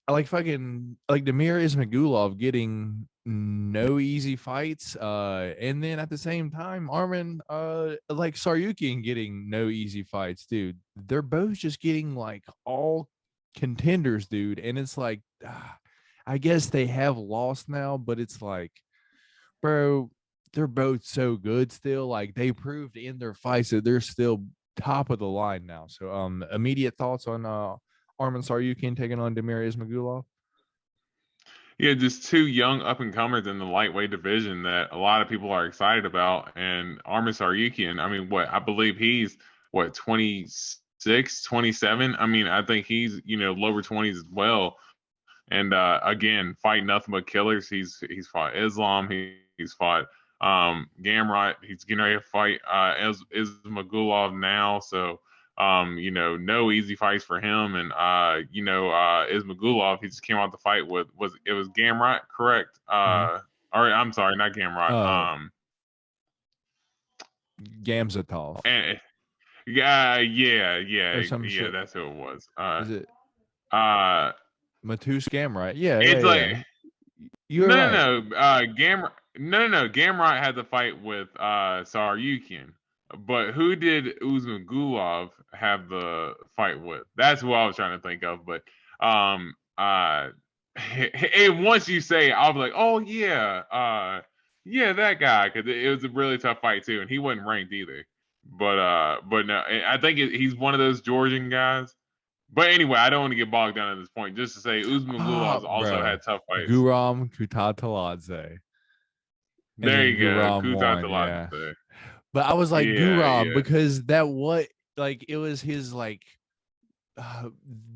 fucking like Damir Ismagulov getting no easy fights, and then at the same time Armin like Saryukin getting no easy fights, dude. They're both just getting like all contenders, dude, and it's like I guess they have lost now, but it's like, bro, they're both so good still. Like, they proved in their fights that they're still top of the line now. So immediate thoughts on Armin Saryukin taking on Damir Ismagulov? Yeah, just two young up and comers in the lightweight division that a lot of people are excited about. And Armin Saryukian, I mean, I believe he's 26, 27. I mean, I think he's, lower 20s as well. And again, fight nothing but killers. He's fought Islam. He's fought Gamrot. He's getting ready to fight Ismagulov now. So no easy fights for him. And Ismagulov, he just came out the fight with was Gamrot, correct? Or I'm sorry, not Gamrot. Gamzatov. Yeah, that's who it was. Is it uh Matus Gamrot? Yeah, it's yeah. You're right. No. Gamrot had the fight with Saryukin. But who did Uzmagulov have the fight with? That's what I was trying to think of. But and once you say, I'll be like, oh yeah, that guy, because it was a really tough fight too, and he wasn't ranked either. But no, I think he's one of those Georgian guys. But anyway, I don't want to get bogged down at this point. Just to say, Uzmagulov also had tough fights. Guram Kutateladze. There you go, Kutateladze. Yeah. But I was like, Guram, because it was his like,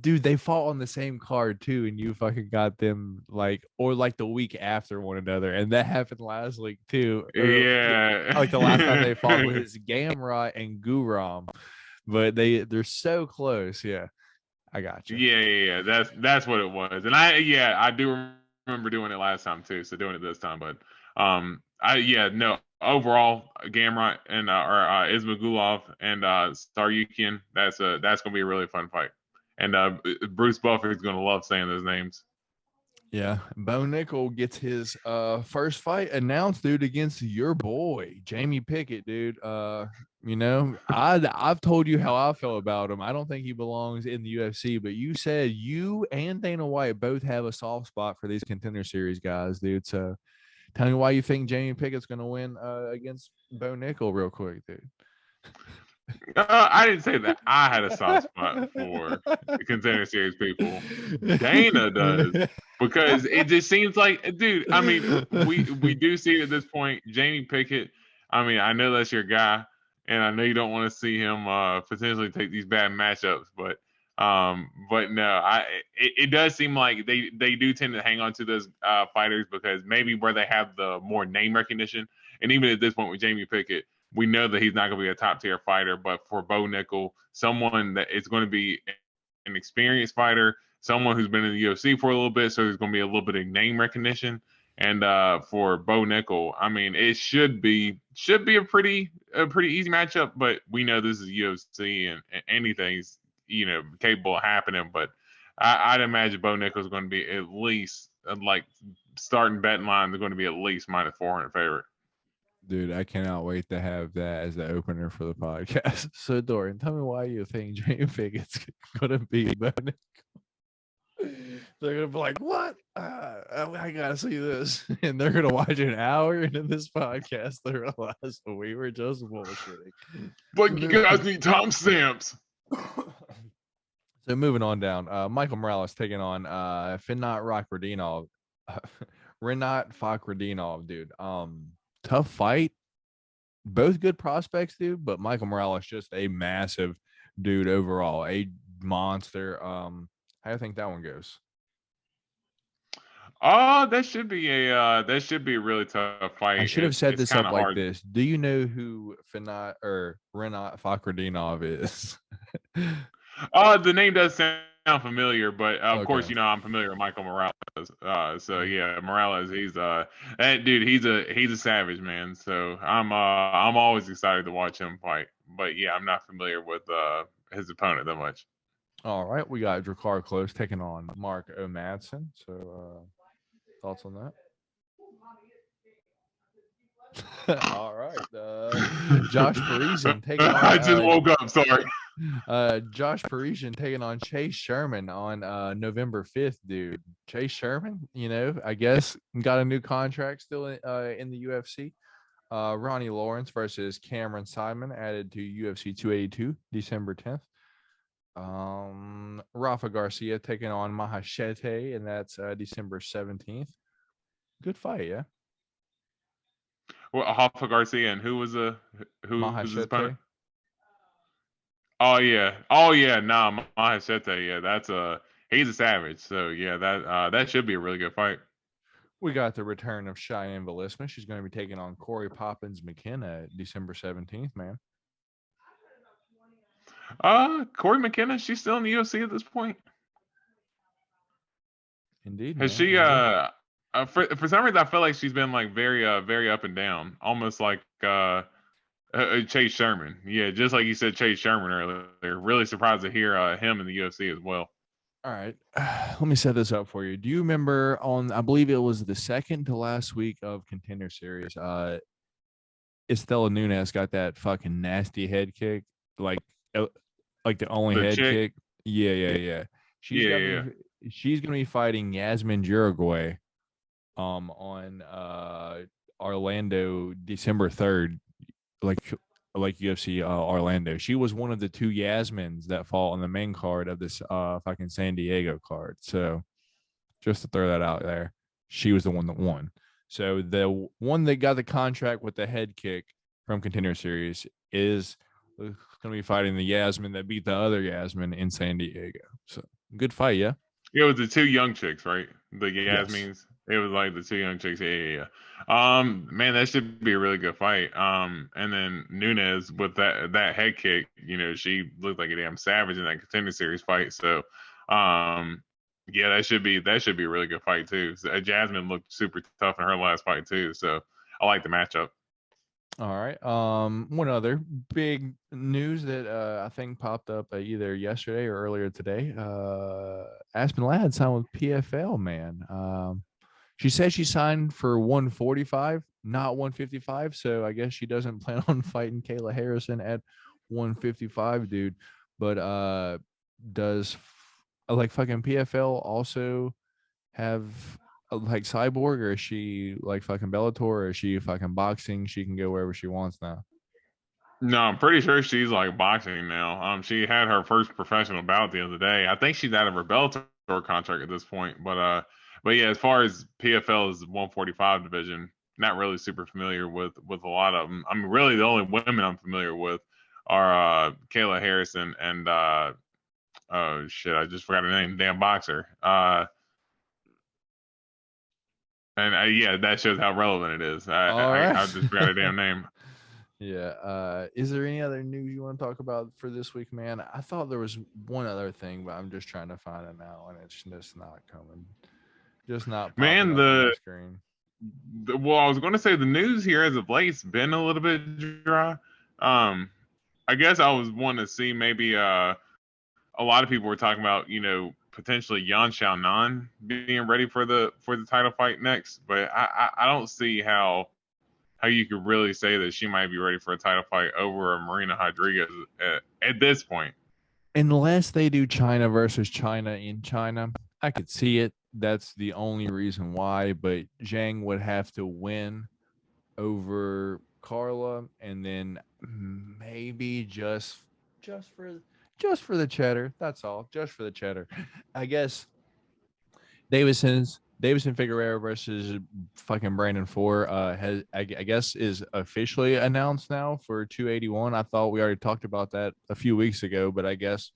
dude, they fought on the same card too, and you fucking got them like, or like the week after one another, and that happened last week too. Yeah, like the last time they fought was Gamrot and Guram, but they're so close. Yeah, I got you. Yeah. That's what it was, and I do remember doing it last time too, so doing it this time, but overall, Gamrot and Ismagulov and Saryukin, that's gonna be a really fun fight. And Bruce Buffer is gonna love saying those names. Yeah, Bo Nickel gets his first fight announced, dude, against your boy Jamie Pickett, dude. I've told you how I feel about him. I don't think he belongs in the UFC, but you said you and Dana White both have a soft spot for these contender series guys, dude. So tell me why you think Jamie Pickett's going to win against Bo Nickel, real quick, dude. I didn't say that I had a soft spot for the contender series people. Dana does, because it just seems like, dude. I mean, we do see at this point Jamie Pickett. I mean, I know that's your guy, and I know you don't want to see him potentially take these bad matchups, but no, it does seem like they do tend to hang on to those fighters because maybe where they have the more name recognition, and even at this point with Jamie Pickett, we know that he's not going to be a top tier fighter, but for Bo Nickel, someone that is going to be an experienced fighter, someone who's been in the UFC for a little bit, so there's going to be a little bit of name recognition. And for Bo Nickel, I mean, it should be a pretty easy matchup, but we know this is UFC and anything's capable of happening. But I'd imagine Bo Nickel is going to be at least like starting betting line. They're going to be at least minus 400 favorite. Dude, I cannot wait to have that as the opener for the podcast. So, Dorian, tell me why you think Jamie Pickett's going to be Bo Nickel. They're going to be like, what? I got to see this. And they're going to watch an hour into this podcast. They realize we were just bullshitting. But you guys need timestamps. So, moving on down, Michael Morales taking on Rinat Fakhretdinov, dude. Tough fight. Both good prospects, dude, but Michael Morales just a massive dude overall, a monster. How do you think that one goes? That should be a really tough fight. I should have set this up like hard. this. Do you know who Rinat Fakhretdinov is? The name does sound familiar, but of course, Okay. I'm familiar with Michael Morales. So yeah, Morales, he's that dude. He's a savage, man. So I'm always excited to watch him fight. But yeah, I'm not familiar with his opponent that much. All right, we got Drakkar Close taking on Mark O. Madsen. So thoughts on that? All right. Josh Parisian taking on. I just woke up. Sorry. Josh Parisian taking on Chase Sherman on November 5th, dude. Chase Sherman, I guess got a new contract still in the UFC. Ronnie Lawrence versus Cameron Simon added to UFC 282 December 10th. Rafa Garcia taking on Mahashete, and that's December 17th. Good fight, yeah. Well, Rafa Garcia, and who was his opponent? Oh yeah, nah, Mahashete, yeah, he's a savage. So yeah, that should be a really good fight. We got the return of Cheyenne Velisma. She's going to be taking on Corey Poppins McKenna December 17th, man. Corey McKenna, she's still in the UFC at this point. Indeed. Has she for some reason I feel like she's been like very up and down, almost like Chase Sherman. Yeah, just like you said, Chase Sherman earlier. Really surprised to hear him in the UFC as well. All right. Let me set this up for you. Do you remember I believe it was the second to last week of Contender Series, Estela Nunes got that fucking nasty head kick, like the only head kick. Yeah. She's gonna be fighting Yasmin Jauregui on Orlando December 3rd, like UFC Orlando. She was one of the two Yasmins that fall on the main card of this fucking San Diego card. So just to throw that out there, she was the one that won. So the one that got the contract with the head kick from Contender Series is going to be fighting the Yasmin that beat the other Yasmin in San Diego. So good fight, yeah. It was the two young chicks, right? The Yasmins. Yes. It was like the two young chicks. Yeah. Man, that should be a really good fight. And then Nunes with that head kick, she looked like a damn savage in that Contender Series fight. So, yeah, that should be a really good fight too. So, Jasmine looked super tough in her last fight too. So I like the matchup. All right. One other big news that I think popped up either yesterday or earlier today. Aspen Ladd signed with PFL, man. She said she signed for 145, not 155. So I guess she doesn't plan on fighting Kayla Harrison at 155, dude. But does like fucking PFL also have like Cyborg, or is she like fucking Bellator, or is she fucking boxing? She can go wherever she wants now. No, I'm pretty sure she's like boxing now. She had her first professional bout the other day. I think she's out of her Bellator contract at this point. But yeah, as far as PFL's 145 division, not really super familiar with a lot of them. I mean, really the only women I'm familiar with are Kayla Harrison and oh shit, I just forgot her name, damn boxer. And yeah, that shows how relevant it is. All I right. just forgot her damn name. Yeah. Is there any other news you want to talk about for this week, man? I thought there was one other thing, but I'm just trying to find it now, and it's just not coming, just not popping Man, up on my screen. well, I was going to say the news here as of late's been a little bit dry. Um, I guess I was wanting to see maybe a lot of people were talking about potentially Yan Xiaonan being ready for the title fight next, but I don't see how you could really say that she might be ready for a title fight over a Marina Rodriguez at this point. Unless they do China versus China in China, I could see it. That's the only reason why. But Zhang would have to win over Carla, and then maybe just for just for the cheddar. That's all. Just for the cheddar. I guess Davison Figueroa versus fucking Brandon Four has I guess is officially announced now for 281. I thought we already talked about that a few weeks ago, but I guess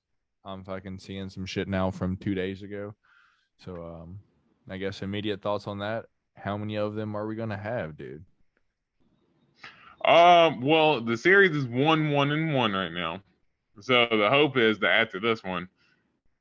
I'm fucking seeing some shit now from 2 days ago. So I guess immediate thoughts on that. How many of them are we gonna have, dude? Well, the series is 1-1-1 right now, so the hope is that after this one,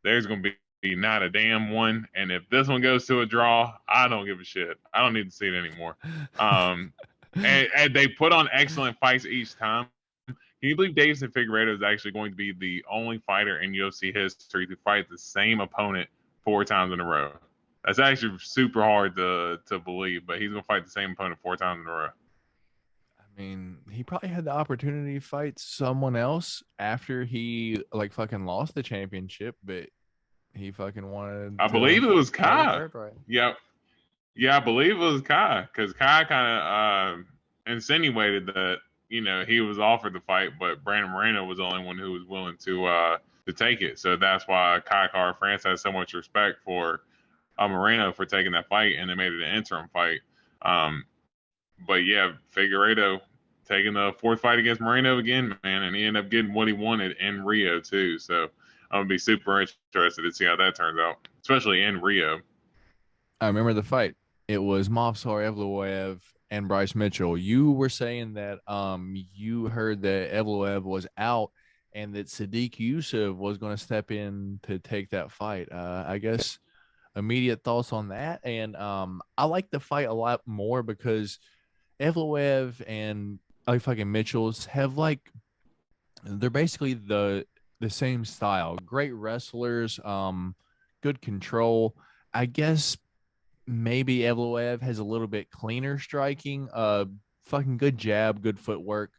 there's going to be not a damn one. And if this one goes to a draw, I don't give a shit. I don't need to see it anymore. Um, and they put on excellent fights each time. Can you believe Davison Figueiredo is actually going to be the only fighter in UFC history to fight the same opponent 4 times in a row? That's actually super hard to believe, but he's going to fight the same opponent 4 times in a row. I mean, he probably had the opportunity to fight someone else after he like fucking lost the championship, but he fucking wanted I to believe it was fight a Kai. third fight. Yeah, yeah, I believe it was Kai because Kai kind of insinuated that he was offered the fight, but Brandon Moreno was the only one who was willing to take it. So that's why Kai Car France has so much respect for Moreno for taking that fight, and they made it an interim fight. Um, but yeah, Figueredo taking the fourth fight against Moreno again, man, and he ended up getting what he wanted in Rio too. So I'm gonna be super interested to see how that turns out, especially in Rio. I remember the fight. It was Movsar Evloev and Bryce Mitchell. You were saying that you heard that Evloev was out and that Sadiq Yusuf was going to step in to take that fight. I guess immediate thoughts on that. And I like the fight a lot more because Evloev and like fucking Mitchell's have like they're basically the same style. Great wrestlers, good control. I guess maybe Evloev has a little bit cleaner striking, fucking good jab, good footwork.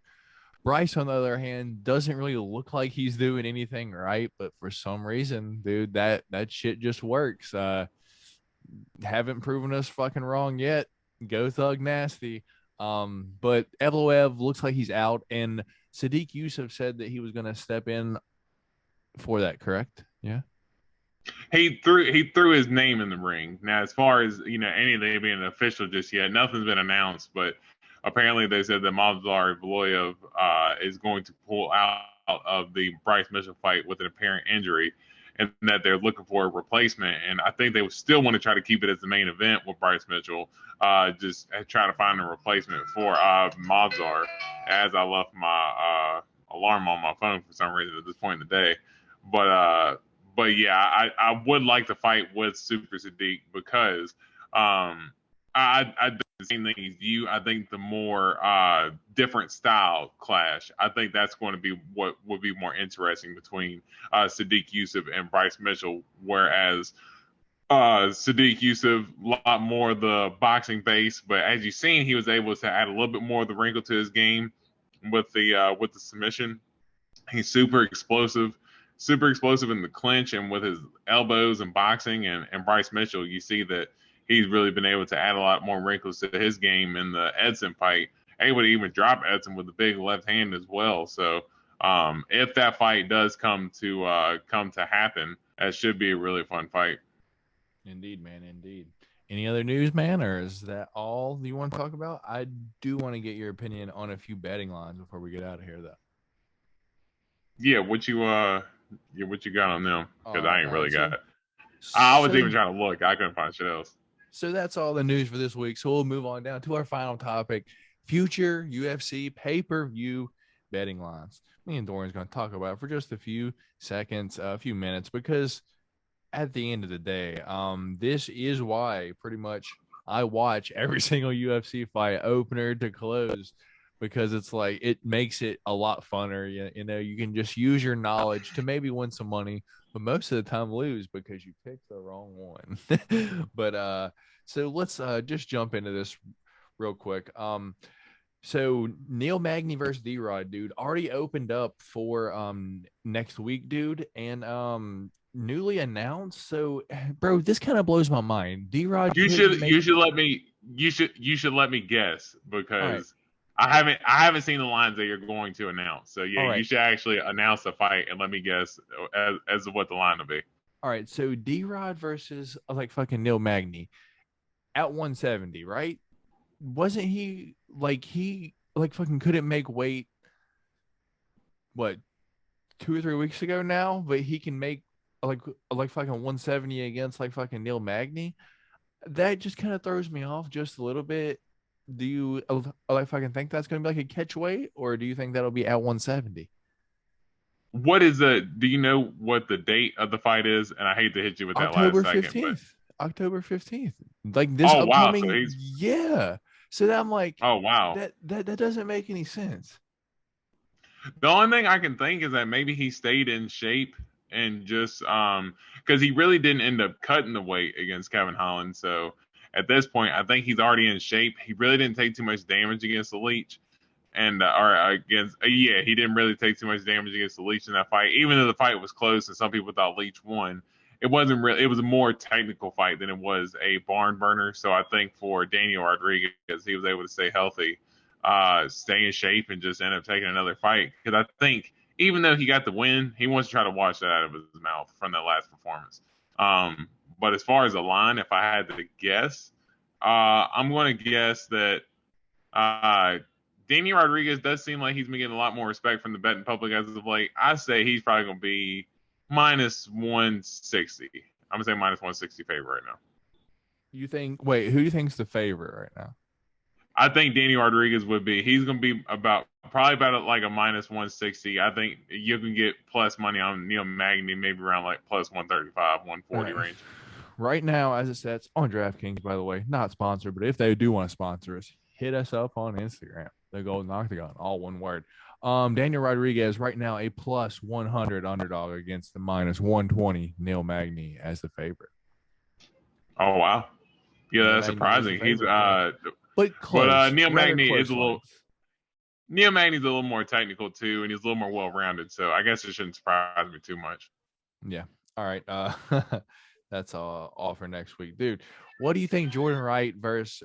Bryce, on the other hand, doesn't really look like he's doing anything right, but for some reason, dude, that shit just works. Haven't proven us fucking wrong yet. Go Thug Nasty. But Evloev looks like he's out, and Sadiq Yusuf said that he was going to step in for that. Correct? Yeah. He threw his name in the ring. Now, as far as anything being official just yet, nothing's been announced. But apparently, they said that Movsar Evloev is going to pull out of the Bryce Mitchell fight with an apparent injury, and that they're looking for a replacement. And I think they would still want to try to keep it as the main event with Bryce Mitchell. Just try to find a replacement for Movsar. As I left my alarm on my phone for some reason at this point in the day, but. But yeah, I would like to fight with Super Sadiq because I do the same thing as you. I think the more different style clash, I think that's going to be what would be more interesting between Sadiq Yusuf and Bryce Mitchell. Whereas Sadiq Yusuf, a lot more the boxing base, but as you've seen, he was able to add a little bit more of the wrinkle to his game with the submission. He's super explosive in the clinch and with his elbows and boxing. And Bryce Mitchell, you see that he's really been able to add a lot more wrinkles to his game in the Edson fight, able to even drop Edson with a big left hand as well. So if that fight does come to happen, that should be a really fun fight. Indeed, man. Indeed. Any other news, man, or is that all you want to talk about? I do want to get your opinion on a few betting lines before we get out of here, though. Yeah, what you got on them? Because I ain't really got it. So, I was even trying to look. I couldn't find shit else. So that's all the news for this week. So we'll move on down to our final topic: future UFC pay-per-view betting lines. Me and Dorian's going to talk about it for just a few seconds, a few minutes, because at the end of the day, this is why pretty much I watch every single UFC fight, opener to close, because it's like it makes it a lot funner. You know, you can just use your knowledge to maybe win some money, but most of the time lose because you picked the wrong one. But so let's just jump into this real quick. So Neil Magny versus D-Rod, dude, already opened up for next week, dude, and newly announced. So, bro, this kind of blows my mind. D-Rod, you should let me guess, because I haven't seen the lines that you're going to announce. So yeah, you should actually announce the fight and let me guess as to what the line will be. All right, so D-Rod versus like fucking Neil Magny at 170, right? Wasn't he like fucking couldn't make weight? What, 2 or 3 weeks ago now? But he can make like fucking 170 against like fucking Neil Magny. That just kind of throws me off just a little bit. Do you like fucking think that's gonna be like a catch weight, or do you think that'll be at 170? What is do you know what the date of the fight is? And I hate to hit you with that October last 15th. second, but October 15th. Like this upcoming. Wow, so yeah. So that I'm like, oh wow, that doesn't make any sense. The only thing I can think is that maybe he stayed in shape and just because he really didn't end up cutting the weight against Kevin Holland. So at this point, I think he's already in shape. He really didn't take too much damage against the Leech, and he didn't really take too much damage against the Leech in that fight. Even though the fight was close and some people thought Leech won, it wasn't really. It was a more technical fight than it was a barn burner. So I think for Daniel Rodriguez, he was able to stay healthy, stay in shape, and just end up taking another fight. Because I think even though he got the win, he wants to try to wash that out of his mouth from that last performance. But as far as the line, if I had to guess, I'm going to guess that Daniel Rodriguez does seem like he's been getting a lot more respect from the betting public as of late. I say he's probably going to be minus 160. I'm going to say minus 160 favorite right now. You think? Wait, who do you think's the favorite right now? I think Danny Rodriguez would be. He's going to be probably about like a minus 160. I think you can get plus money on Neil Magny, maybe around like plus 135, 140 range. Right now, as it sets on DraftKings, by the way, not sponsored, but if they do want to sponsor us, hit us up on Instagram, the Golden Octagon, all one word. Daniel Rodriguez right now a plus 100 underdog against the minus 120 Neil Magny as the favorite. Oh wow, yeah, that's surprising. He's but close. But Neil Magny is Neil Magny's a little more technical too, and he's a little more well-rounded. So I guess it shouldn't surprise me too much. Yeah. All right. That's all for next week, dude. What do you think Jordan Wright versus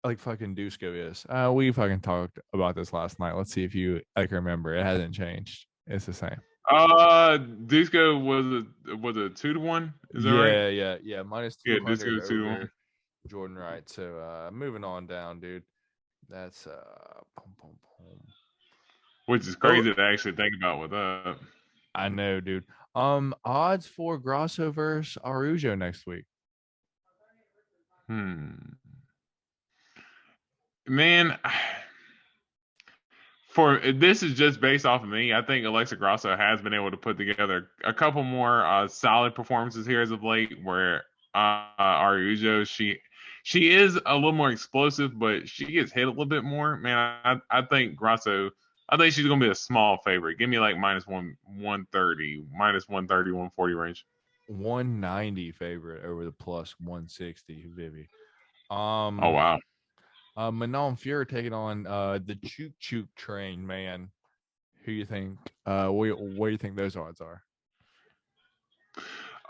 like fucking Dusko is? We fucking talked about this last night. Let's see if you like remember. It hasn't changed. It's the same. Dusko was a 2-1. Is that right? Yeah. Minus 200. Yeah, Dusko 2-1. Jordan Wright. So moving on down, dude. That's which is crazy to actually think about with that. I know, dude. Odds for Grasso versus Araujo next week. Man, for this is just based off of me. I think Alexa Grasso has been able to put together a couple more solid performances here as of late. Where Araujo, she She is a little more explosive, but she gets hit a little bit more. Man, I think Grasso. I think she's gonna be a small favorite. Give me like minus 130, minus 130, 140 range. 190 favorite over the plus 160, Vivi. Oh wow. Manon Fury taking on the Chook Chook train, man. Who you think? What do you think those odds are?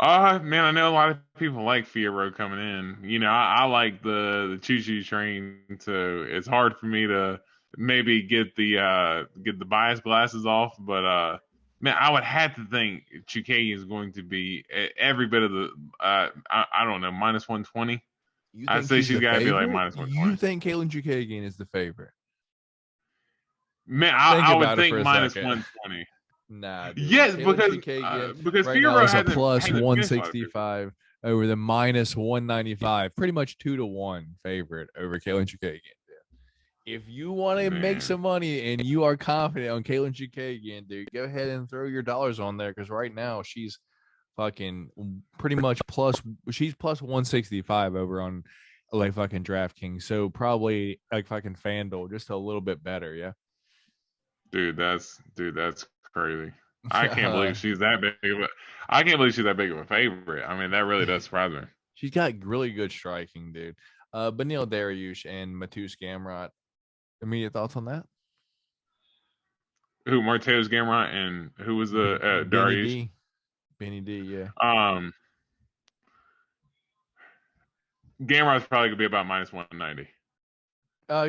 Man, I know a lot of people like Fierro coming in. You know, I like the choo choo train, so it's hard for me to maybe get the bias glasses off. But man, I would have to think Chukagi is going to be every bit of the I don't know, minus 120. You I'd think say she's she's the got to be like favorite? minus You 120. think Katlyn Chookagian is the favorite? Man, Think I would about it think for a minus second. 120. Nah, dude. Yes, Katlyn Chookagian because right now Fierro is a hasn't plus finished a lot of it. 165 over the minus 195. Pretty much 2-1 favorite over Katlyn Chookagian. If you want to make some money and you are confident on Katlyn Chookagian, dude, go ahead and throw your dollars on there because right now she's fucking pretty much she's plus 165 over on like fucking DraftKings. So probably like fucking FanDuel, just a little bit better, yeah. Dude, that's crazy. I can't believe she's that big of a I can't believe she's that big of a favorite. I mean, that really does surprise me. She's got really good striking, dude. Benil Dariush and Matus Gamrot. Immediate thoughts on that? Who Marteus Gamrot and who was the Benny Darius? D. Benny D, yeah. Gamrot's probably gonna be about minus 190.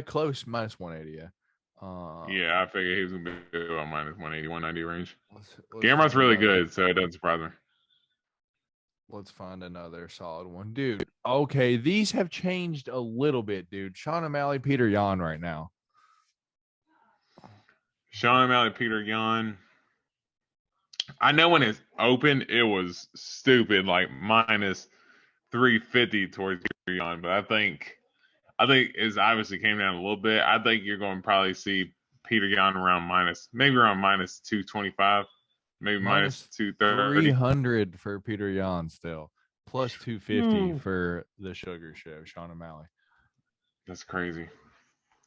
Close, minus 180, yeah. Yeah, I figured he was gonna be about minus 180, 190 range. Let's Gamrot's really good, so it doesn't surprise me. Let's find another solid one, dude. Okay, these have changed a little bit, dude. Sean O'Malley, Peter Yan right now. Sean O'Malley, Peter Yan. I know when it's open, it was stupid, like minus 350 towards Peter Yan, but I think it's obviously came down a little bit. I think you're going to probably see Peter Yan maybe around minus 225, maybe minus 230. 300 for Peter Yan still, plus 250 for the Sugar Show, Sean O'Malley. That's crazy.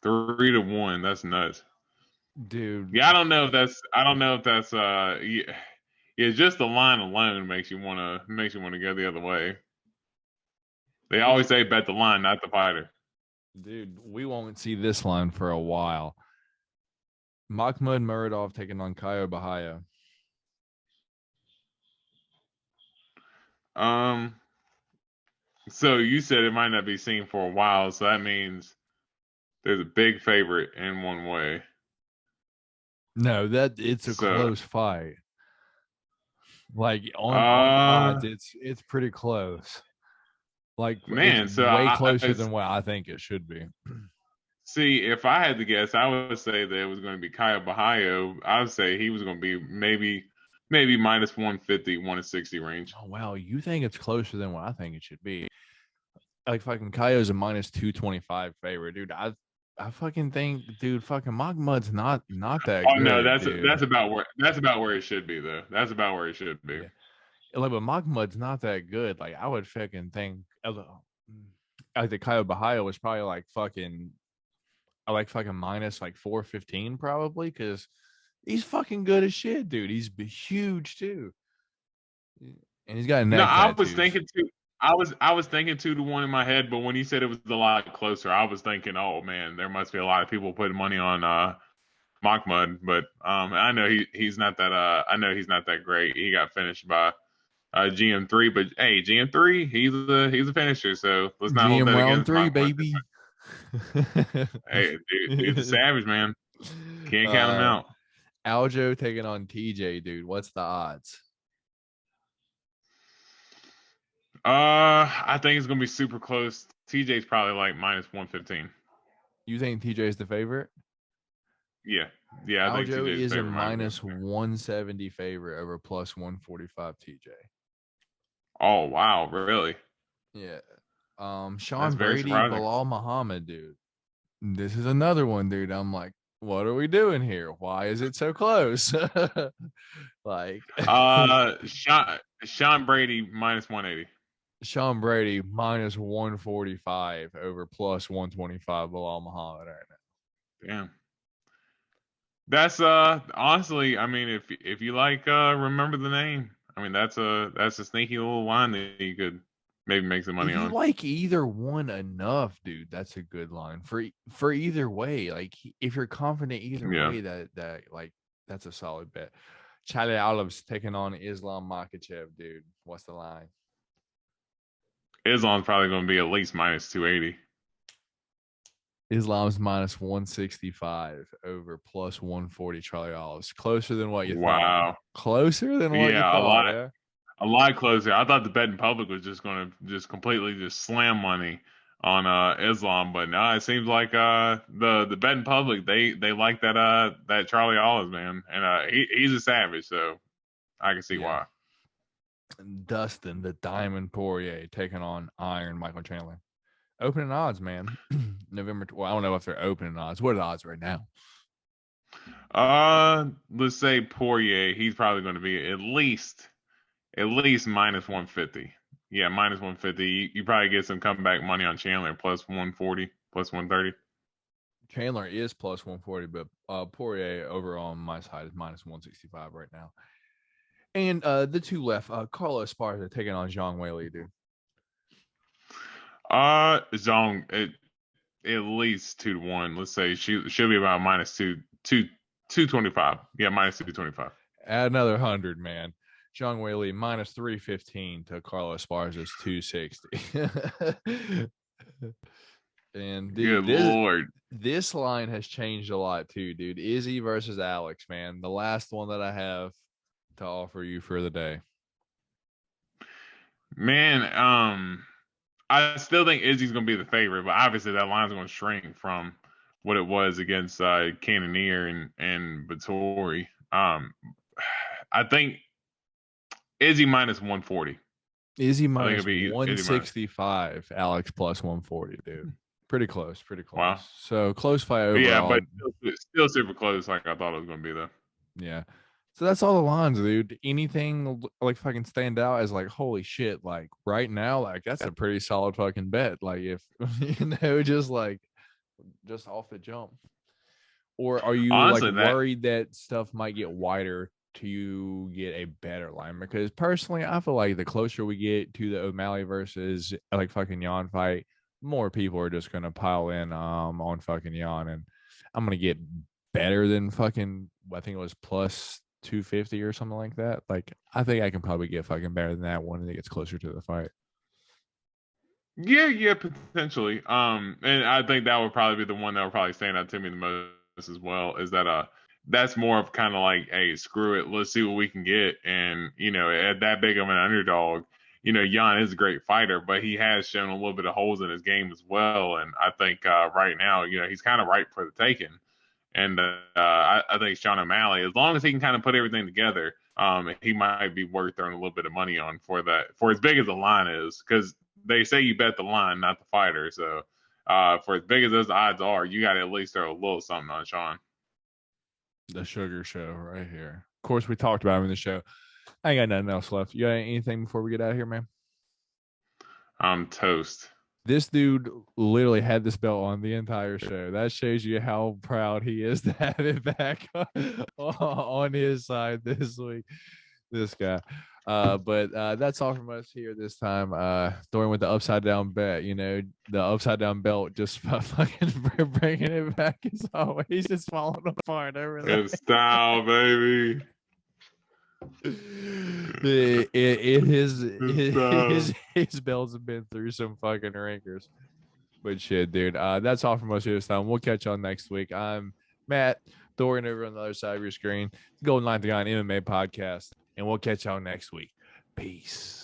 3-1. That's nuts, dude. Yeah, I don't know if that's yeah, just the line alone makes you want to go the other way. They always say bet the line, not the fighter. Dude, we won't see this line for a while. Mahmoud Muradov taking on Caio Bahia. So you said it might not be seen for a while, so that means there's a big favorite in one way. No, it's a close fight. Like on odds, it's pretty close. Like, man, it's way closer than what I think it should be. See, if I had to guess, I would say that it was going to be Caio Bahia. I would say he was going to be maybe minus 150, 160 range. Oh, wow. You think it's closer than what I think it should be. Like, fucking Caio's a minus 225 favorite, dude. I fucking think, dude, fucking Mahmoud's not that good. No, that's about where it should be, though. That's about where it should be. Yeah. Like, but Mahmoud's not that good. Like, I would fucking think, like the Caio Bahia was probably like fucking minus like 415 probably, because he's fucking good as shit, dude. He's huge too, and he's got neck tattoos. I was thinking too. I was thinking 2-1 in my head, but when you said it was a lot closer, I was thinking, oh man, there must be a lot of people putting money on Mahmoud. But I know he's not that. I know he's not that great. He got finished by GM3, but hey, GM3, he's a finisher. So let's not hold that against round 3, baby. Hey, dude, he's a savage, man. Can't count him out. Aljo taking on TJ, dude. What's the odds? I think it's gonna be super close. TJ's probably like minus 115. You think TJ's the favorite? Yeah. I think Aljo TJ's is a minus 170 favorite over plus 145 TJ. Oh wow, really? Yeah. Sean Brady, Bilal Muhammad, dude. This is another one, dude. I'm like, what are we doing here? Why is it so close? Like Sean Brady minus 180. Sean Brady minus 145 over plus 125 Bilal Muhammad right now. Damn. That's honestly, I mean, if you like remember the name, I mean that's a sneaky little line that you could maybe make some money If you on. like either one enough, dude, that's a good line for either way. Like if you're confident either Yeah. way, that like that's a solid bet. Charlie Olive's taking on Islam Makhachev, dude. What's the line? Islam's probably going to be at least minus 280. Islam's minus 165 over plus 140 Charlie Olive's. Closer than what you thought. Wow. Closer than what you thought. Yeah. A lot closer. I thought the betting public was just going to just completely just slam money on Islam, but no, it seems like the betting public they like that Charlie Olives, man, and he's a savage, so I can see why. Dustin the Diamond Poirier taking on Iron Michael Chandler. Opening odds, man. November. Well, I don't know if they're opening odds. What are the odds right now? Let's say Poirier. He's probably going to be at least minus 150. Yeah, minus 150. You probably get some comeback money on Chandler plus 140, plus 130. Chandler is plus 140, but Poirier over on my side is minus 165 right now. And the two left, Carlos Esparza taking on Zhang Weili, dude. Zhang at least 2-1. Let's say she'll be about minus 225. Yeah, minus 225. Add another 100, man. Zhang Weili minus 315 to Carlos Esparza's 260. And dude, good Lord, this line has changed a lot too, dude. Izzy versus Alex, man. The last one that I have to offer you for the day. Man, I still think Izzy's going to be the favorite, but obviously that line's going to shrink from what it was against Cannonier and Vettori. I think Izzy minus 140. Izzy minus 165. Izzy Alex plus 140, dude. Pretty close. Wow. So close fight overall. Yeah, but still super close like I thought it was going to be, though. Yeah. So that's all the lines, dude. Anything like fucking stand out as like, holy shit, like right now, like that's a pretty solid fucking bet. Like if, just off the jump. Or are you honestly, like worried that stuff might get wider to get a better line? Because personally, I feel like the closer we get to the O'Malley versus like fucking Jan fight, more people are just going to pile in on fucking Jan. And I'm going to get better than fucking, I think it was plus 250 or something like that. Like I think I can probably get fucking better than that when it gets closer to the fight. Yeah, potentially. And I think that would probably be the one that would probably stand out to me the most as well. Is that that's more of kind of like, hey, screw it, let's see what we can get. And at that big of an underdog, Jan is a great fighter, but he has shown a little bit of holes in his game as well. And I think right now, he's kind of ripe for the taking. And I think Sean O'Malley, as long as he can kind of put everything together, he might be worth throwing a little bit of money on for that, for as big as the line is, because they say you bet the line, not the fighter. So for as big as those odds are, you got to at least throw a little something on Sean. The Sugar Show right here. Of course, we talked about him in the show. I ain't got nothing else left. You got anything before we get out of here, man? I'm toast. This dude literally had this belt on the entire show. That shows you how proud he is to have it back on his side this week. This guy. But that's all from us here this time. Dern with the upside down bet. The upside down belt just fucking bringing it back as always. He's just falling apart over there. Good style, baby. His belts have been through some fucking ringers. But shit, dude. That's all from us here this time. We'll catch y'all next week. I'm Matt Dern over on the other side of your screen. Golden Octagon MMA Podcast. And we'll catch y'all next week. Peace.